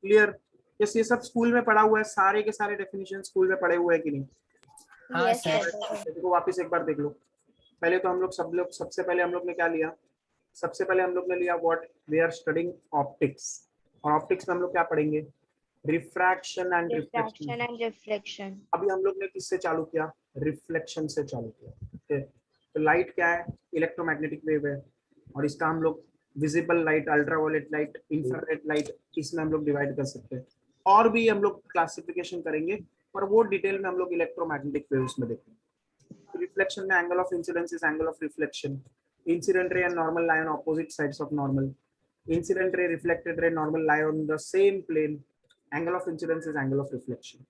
A: क्लियर? यस, ये सब स्कूल में पढ़ा हुआ है, सारे के सारे डेफिनेशन स्कूल में पढ़े हुए हैं कि नहीं?
B: हाँ
C: यस
B: सर।
C: सर।
A: देखो वापस एक बार देख लो। पहले तो हम लोग सबसे पहले हम लोग ने क्या लिया? सबसे पहले हम लोग ने लिया what? We are studying optics. और ऑप्टिक्स में हम लोग क्या पढ़ेंगे? Refraction and
C: refraction
A: reflection.
C: And reflection.
A: अभी हम लोग ने किससे चालू किया? रिफ्लेक्शन से चालू किया। ठीक है, तो लाइट क्या है? इलेक्ट्रोमैग्नेटिक वेव है, और इसका हम लोग visible light, ultraviolet light, infrared light, इसमें हम लोग डिवाइड कर सकते हैं। और भी हम लोग क्लासिफिकेशन करेंगे, पर वो डिटेल में हम लोग इलेक्ट्रोमैग्नेटिक वेव्स में देखेंगे। रिफ्लेक्शन में angle of incidence is angle of reflection. Incident ray and normal lie on opposite sides of normal. Incident ray, reflected ray, normal lie on the same plane. Angle of incidence is angle of reflection.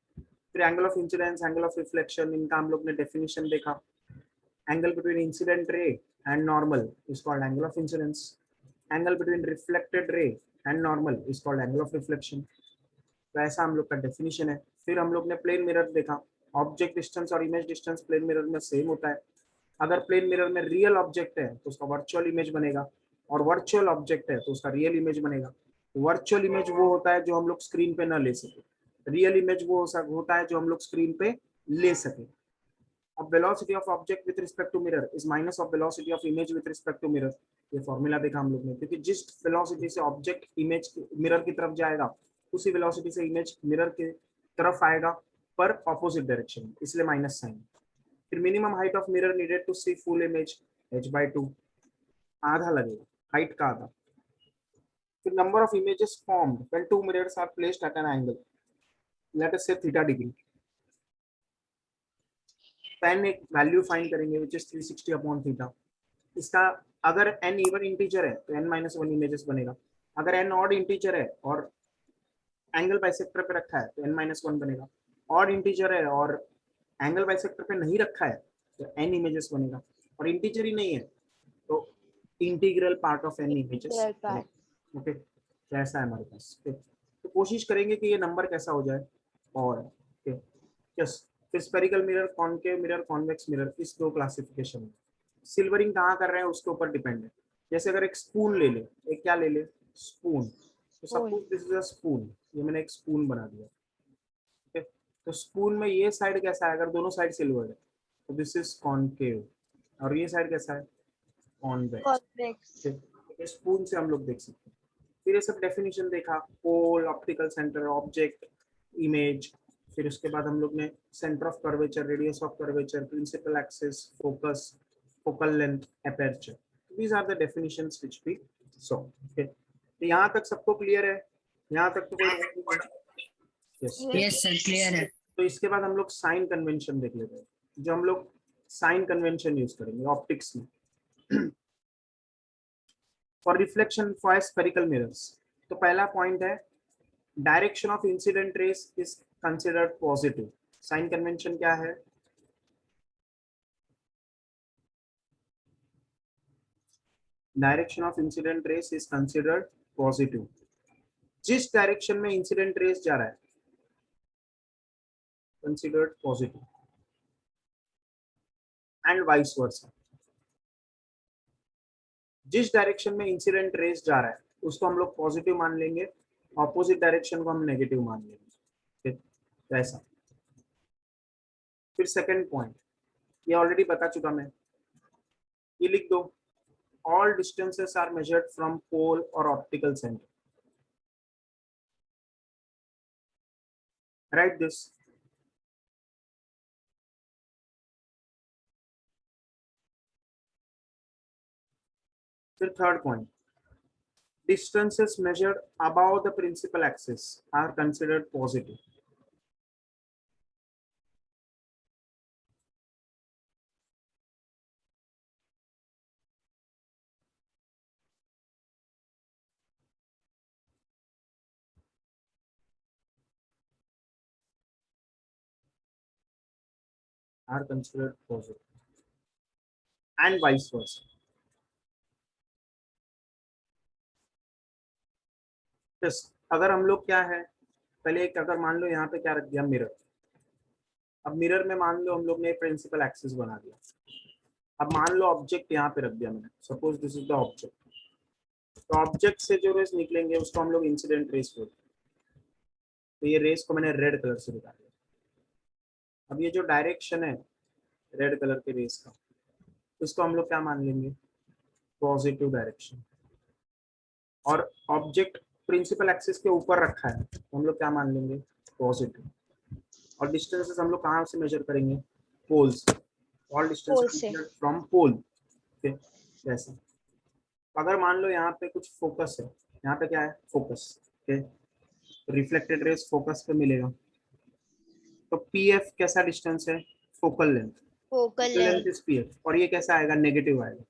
A: फिर angle of incidence, angle of reflection, इनका हम लोग ने डेफिनेशन देखा. Angle between incident ray and normal is called angle of incidence. Angle between reflected ray and normal is called angle of reflection. तो ऐसा हम लोग का डेफिनेशन है. फिर हम लोग ने प्लेन मिरर देखा. ऑब्जेक्ट डिस्टेंस और इमेज डिस्टेंस प्लेन मिरर में सेम होता है. अगर प्लेन मिरर में रियल ऑब्जेक्ट है तो उसका वर्चुअल इमेज बनेगा, और वर्चुअल ऑब्जेक्ट है तो उसका रियल इमेज बनेगा. वर्चुअल इमेज वो होता है जो हम लोग स्क्रीन पे ना ले सके. रियल इमेज वो होता है जो हम लोग स्क्रीन पे ले सके. अब velocity of object with respect to mirror is minus of velocity of image with respect to mirror. ये फॉर्मूला देखा हम लोग ने, क्योंकि जिस वेलोसिटी से ऑब्जेक्ट इमेज मिरर की तरफ जाएगा उसी वेलोसिटी से इमेज मिरर की तरफ आएगा, पर ऑपोजिट डायरेक्शन, इसलिए माइनस साइन. फिर minimum height of mirror needed to see full image h/2, आधा लगेगा, हाइट का आधा. फिर number of images formed when two mirrors are placed at an angle, let us say theta degree. पेन एक वैल्यू फाइंड करेंगे विच इज 360 अपॉन थीटा. इसका अगर n इवन इंटीजर है तो n-1 इमेजेस बनेगा. अगर n ऑड इंटीजर है और एंगल बाइसेक्टर पे रखा है तो n-1 बनेगा. ऑड इंटीजर है और एंगल बाइसेक्टर पे नहीं रखा है तो n इमेजेस बनेगा. और इंटीजर ही नहीं है तो integral part of n images. Okay, तो ऐसा है हमारे पास. तो कोशिश करेंगे कि ये नंबर कैसा हो जाए. और यस, फिर spherical mirror, concave mirror, convex mirror, इस दो क्लासिफिकेशन में. सिल्वरिंग कहाँ कर रहे हैं उसके ऊपर डिपेंड है. जैसे अगर एक स्पून ले ले, एक क्या ले ले, स्पून. तो suppose this is a spoon, ये मैंने एक स्पून बना दिया. ओके, तो स्पून में ये साइड कैसा है, अगर दोनों साइड सिल्वर है तो दिस इज कॉनकेव, और ये साइड कैसा है, कॉन्वेक्स. स्पून से हम लोग देख सकते हैं. फिर ये सब डेफिनेशन देखा, pole, optical centre, object, image. फिर उसके बाद हम लोग ने centre of curvature, radius of curvature, principal axis, focus, focal length, aperture. These are the definitions which we saw. Okay, तो यहाँ तक सबको क्लियर है? यहाँ तक तो कोई
B: यस सर क्लियर है.
A: तो इसके बाद हम लोग साइन कन्वेंशन देख लेते हैं, जो हम लोग साइन कन्वेंशन यूज करेंगे ऑप्टिक्स में for reflection for spherical mirrors. तो पहला पॉइंट है, direction of incident rays is considered positive. Sign convention क्या है? Direction of incident rays is considered positive. जिस डायरेक्शन में इंसिडेंट रेस जा रहा है considered positive, and vice versa. जिस डायरेक्शन में इंसिडेंट रेस जा रहा है उसको हम लोग पॉजिटिव मान लेंगे, ऑपोजिट डायरेक्शन को हम नेगेटिव मान लेंगे. ठीक, ऐसा. फिर सेकंड पॉइंट, ये ऑलरेडी बता चुका मैं, ये लिख दो. All distances are measured from pole और ऑप्टिकल सेंटर. Right this. फिर third point, distances measured above the principal axis are considered positive. Are considered positive, and vice versa. yes, अगर हम लोग क्या है, पहले एक अगर मान लो यहाँ पे क्या रख दिया, मिरर. अब मिरर में मान लो हम लोग ने प्रिंसिपल एक्सिस बना दिया. अब मान लो ऑब्जेक्ट यहाँ पे रख दिया मैंने, suppose this is the object. तो ऑब्जेक्ट से जो रेस निकलेंगे उसको हम लोग इंसिडेंट रेस बोलते हैं. तो ये रेस को मैंने रेड कलर से दिखा दिया. अब ये जो डायरेक्शन है रेड कलर के रेस का, इसको हम लोग क्या मान लेंगे, पॉजिटिव डायरेक्शन. और ऑब्जेक्ट प्रिंसिपल एक्सिस के ऊपर रखा है तो हम लोग क्या मान लेंगे, पॉजिटिव. और डिस्टेंसेस हम लोग कहाँ से मेजर करेंगे, पोल से. All distance from pole. जैसा अगर मान लो यहाँ पे कुछ फोकस है, यहाँ पे क्या है, फोकस. रिफ्लेक्टेड रेस फोकस पे मिलेगा. तो पी एफ कैसा डिस्टेंस है, focal length.
C: Focal
A: length
C: length.
A: Is PF, और ये कैसा आएगा, नेगेटिव आएगा।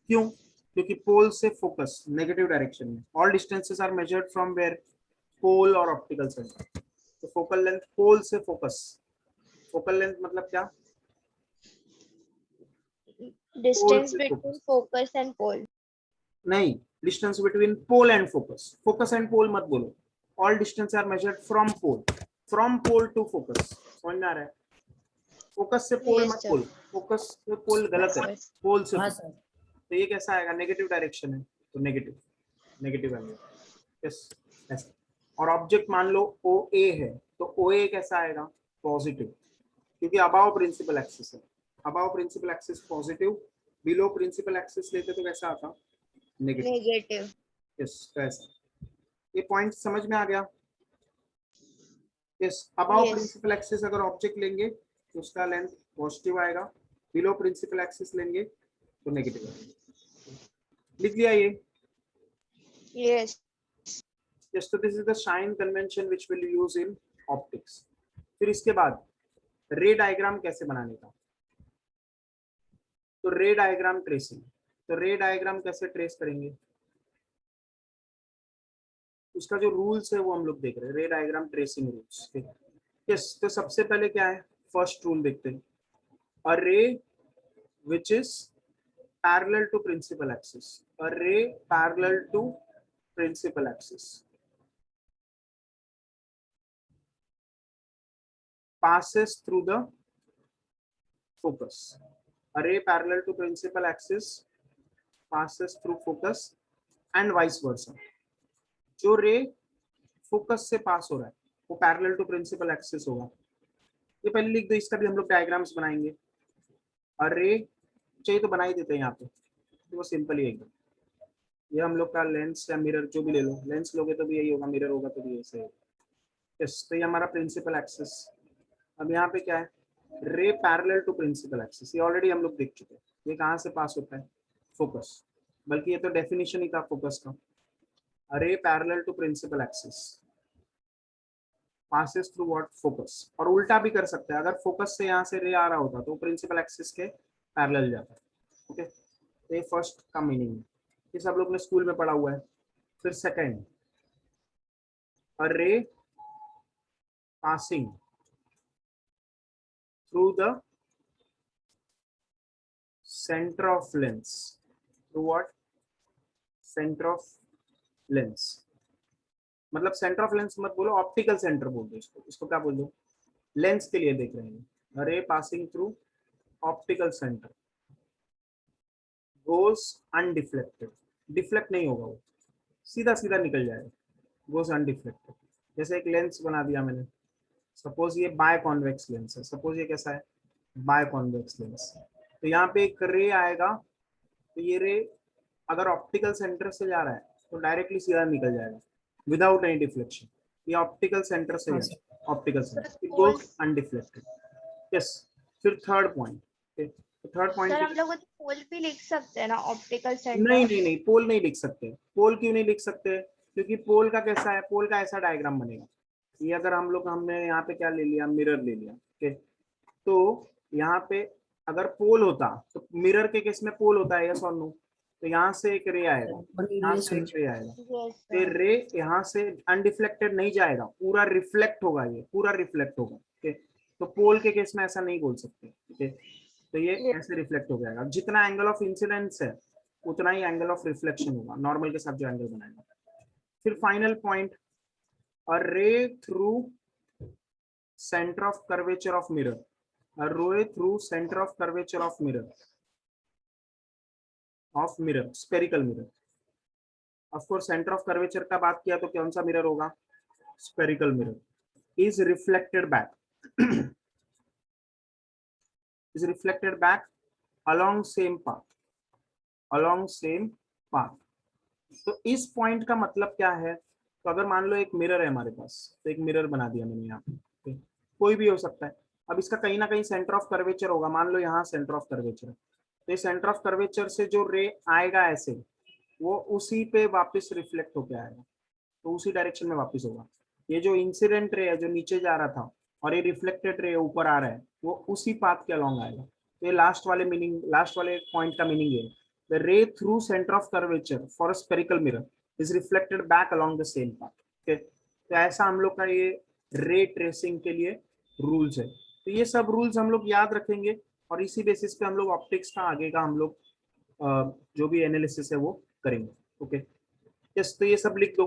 A: क्यों? क्योंकि पोल से फोकस नेगेटिव डायरेक्शन में। All distances are measured from where, pole और ऑप्टिकल सेंटर। तो फोकल लेंथ पोल से फोकस, फोकल लेंथ मतलब क्या,
C: डिस्टेंस
A: से
C: between
A: focus।
C: Focus and pole.
A: नहीं, distance between pole and focus, focus and pole मत बोलो। All distance are measured from pole to focus. समझ में आ रहा है? फोकस से पोल
C: Yes,
A: मत
C: sir.
A: बोल, फोकस से पोल गलत है,
C: Yes.
A: पोल से
B: हाँ
A: focus।
B: सर।
A: तो ये कैसा आएगा, नेगेटिव डायरेक्शन है, तो नेगेटिव, नेगेटिव एंगल। यस, ऐसा। और ऑब्जेक्ट मान लो ओ ए है, तो ओ ए कैसा आएगा, पॉजिटिव, क्योंकि अबाव प्रिंसिपल एक्सिस है। Above principal axis positive, below principal axis लेते तो कैसा आता, नेगेटिव।
C: नेगेटिव।
A: यस, तो ऐसा। ये पॉइंट समझ में आ गया? Yes, above
C: Yes.
A: Principal axis अगर ऑब्जेक्ट लेंगे तो उसका लेंथ पॉजिटिव आएगा, बिलो प्रिंसिपल एक्सिस लेंगे तो नेगेटिव आएगा। लिख लिया ये?
C: Yes.
A: Yes, so this is the sign convention which will use in optics. फिर इसके बाद रे डायग्राम कैसे बनाने का, तो रे डायग्राम ट्रेसिंग। तो रे डायग्राम कैसे ट्रेस करेंगे, उसका जो रूल्स है वो हम लोग देख रहे हैं, रे डायग्राम ट्रेसिंग रूल्स। यस, तो सबसे पहले क्या है, फर्स्ट रूल देखते हैं, अ रे which is parallel to principal axis, a ray parallel to principal axis passes through the focus. A ray parallel to principal axis passes through focus and vice versa. जो रे फोकस से पास हो रहा है वो पैरेलल टू प्रिंसिपल एक्सिस होगा। ये पहले लिख दो, इसका भी हम लोग डायग्राम्स बनाएंगे। अरे चाहिए तो बना ही देते हैं यहाँ पे, तो वो सिंपल ही एकदम। ये हम लोग का लेंस या मिरर जो भी ले लो, लेंस लोगे तो भी यही होगा, मिरर होगा तो भी ऐसे होगा। यस, तो ये हमारा प्रिंसिपल एक्सिस। अब यहाँ पे क्या है, ray parallel to principal axis, ये ऑलरेडी हम लोग देख चुके हैं। ये कहाँ से पास होता है, फोकस, बल्कि ये तो डेफिनेशन ही था फोकस का। Ray parallel to principal axis passes through what, focus. और उल्टा भी कर सकते हैं, अगर फोकस से यहाँ से रे आ रहा होता तो प्रिंसिपल एक्सिस के पैरेलल जाता है। ओके, तो ये फर्स्ट का मीनिंग है, ये सब लोग ने स्कूल में पढ़ा हुआ है। फिर second, a ray passing through the centre of lens, through what, centre of lens. मतलब सेंटर ऑफ लेंस मत बोलो, ऑप्टिकल सेंटर बोल दो इसको। इसको क्या बोल दो, लेंस के लिए देख रहे हैं। A ray passing through optical centre goes undeflected, deflect नहीं होगा, वो सीधा सीधा निकल जाएगा, गोस अनडिफ्लेक्टेड। जैसे एक लेंस बना दिया मैंने, सपोज ये बाय कॉन्वेक्स लेंस है, सपोज ये कैसा है, बाय कॉन्वेक्स लेंस। तो यहाँ पे एक रे आएगा, तो ये रे अगर ऑप्टिकल सेंटर से जा रहा है तो डायरेक्टली सीधा निकल जाएगा विदाउट एनी डिफ्लेक्शन। ये ऑप्टिकल सेंटर से है, optical centre, it goes undeflected. Yes, फिर third point, third
C: sir
A: point,
C: हम लोग पोल भी लिख सकते हैं ना, ऑप्टिकल सेंटर।
A: नहीं, पोल नहीं लिख सकते। पोल क्यों नहीं लिख सकते, क्योंकि पोल का कैसा है, पोल का ऐसा डायग्राम बनेगा। ये अगर हमने यहाँ पे क्या ले लिया, मिरर ले लिया, ओके, तो यहाँ पे अगर पोल होता तो मिरर के केस में पोल होता है, यस और नो। तो यहाँ से एक रे आएगा, यहाँ से एक रे आएगा, फिर रे यहाँ से अनडिफ्लेक्टेड नहीं जाएगा, पूरा रिफ्लेक्ट होगा, ये पूरा रिफ्लेक्ट होगा। ओके, तो पोल के केस में ऐसा नहीं बोल सकते। ओके, तो ये ऐसे रिफ्लेक्ट हो जाएगा, जितना एंगल ऑफ इंसिडेंस है उतना ही एंगल ऑफ रिफ्लेक्शन होगा, नॉर्मल के साथ जो एंगल बनाएगा। फिर फाइनल पॉइंट, अ रे through centre of curvature of mirror, a ray through center of curvature of mirror, spherical mirror। of course center of curvature का बात किया तो कौन सा मिरर होगा, spherical mirror, is reflected back along same path। तो इस पॉइंट का मतलब क्या है, तो अगर मान लो एक मिरर है हमारे पास, तो एक मिरर बना दिया मैंने यहाँ पे, कोई भी हो सकता है। अब इसका कहीं ना कहीं सेंटर ऑफ कर्वेचर होगा, मान लो यहाँ सेंटर ऑफ कर्वेचर है, तो ये सेंटर ऑफ कर्वेचर से जो रे आएगा ऐसे, वो उसी पे वापस रिफ्लेक्ट होके आएगा, तो उसी डायरेक्शन में वापस होगा। ये जो इंसिडेंट रे है जो नीचे जा रहा था और ये रिफ्लेक्टेड रे ऊपर आ रहा है, वो उसी पाथ के अलॉन्ग आएगा। तो ये लास्ट वाले पॉइंट का मीनिंग है, द रे through centre of curvature for a spherical mirror is reflected back along the same path. Okay, तो ऐसा हम लोग का ये रे ट्रेसिंग के लिए रूल्स है। तो ये सब रूल्स हम लोग याद रखेंगे और इसी बेसिस पे हम लोग ऑप्टिक्स का आगे का हम लोग जो भी एनालिसिस है वो करेंगे। ओके, यस, तो ये सब लिख दो।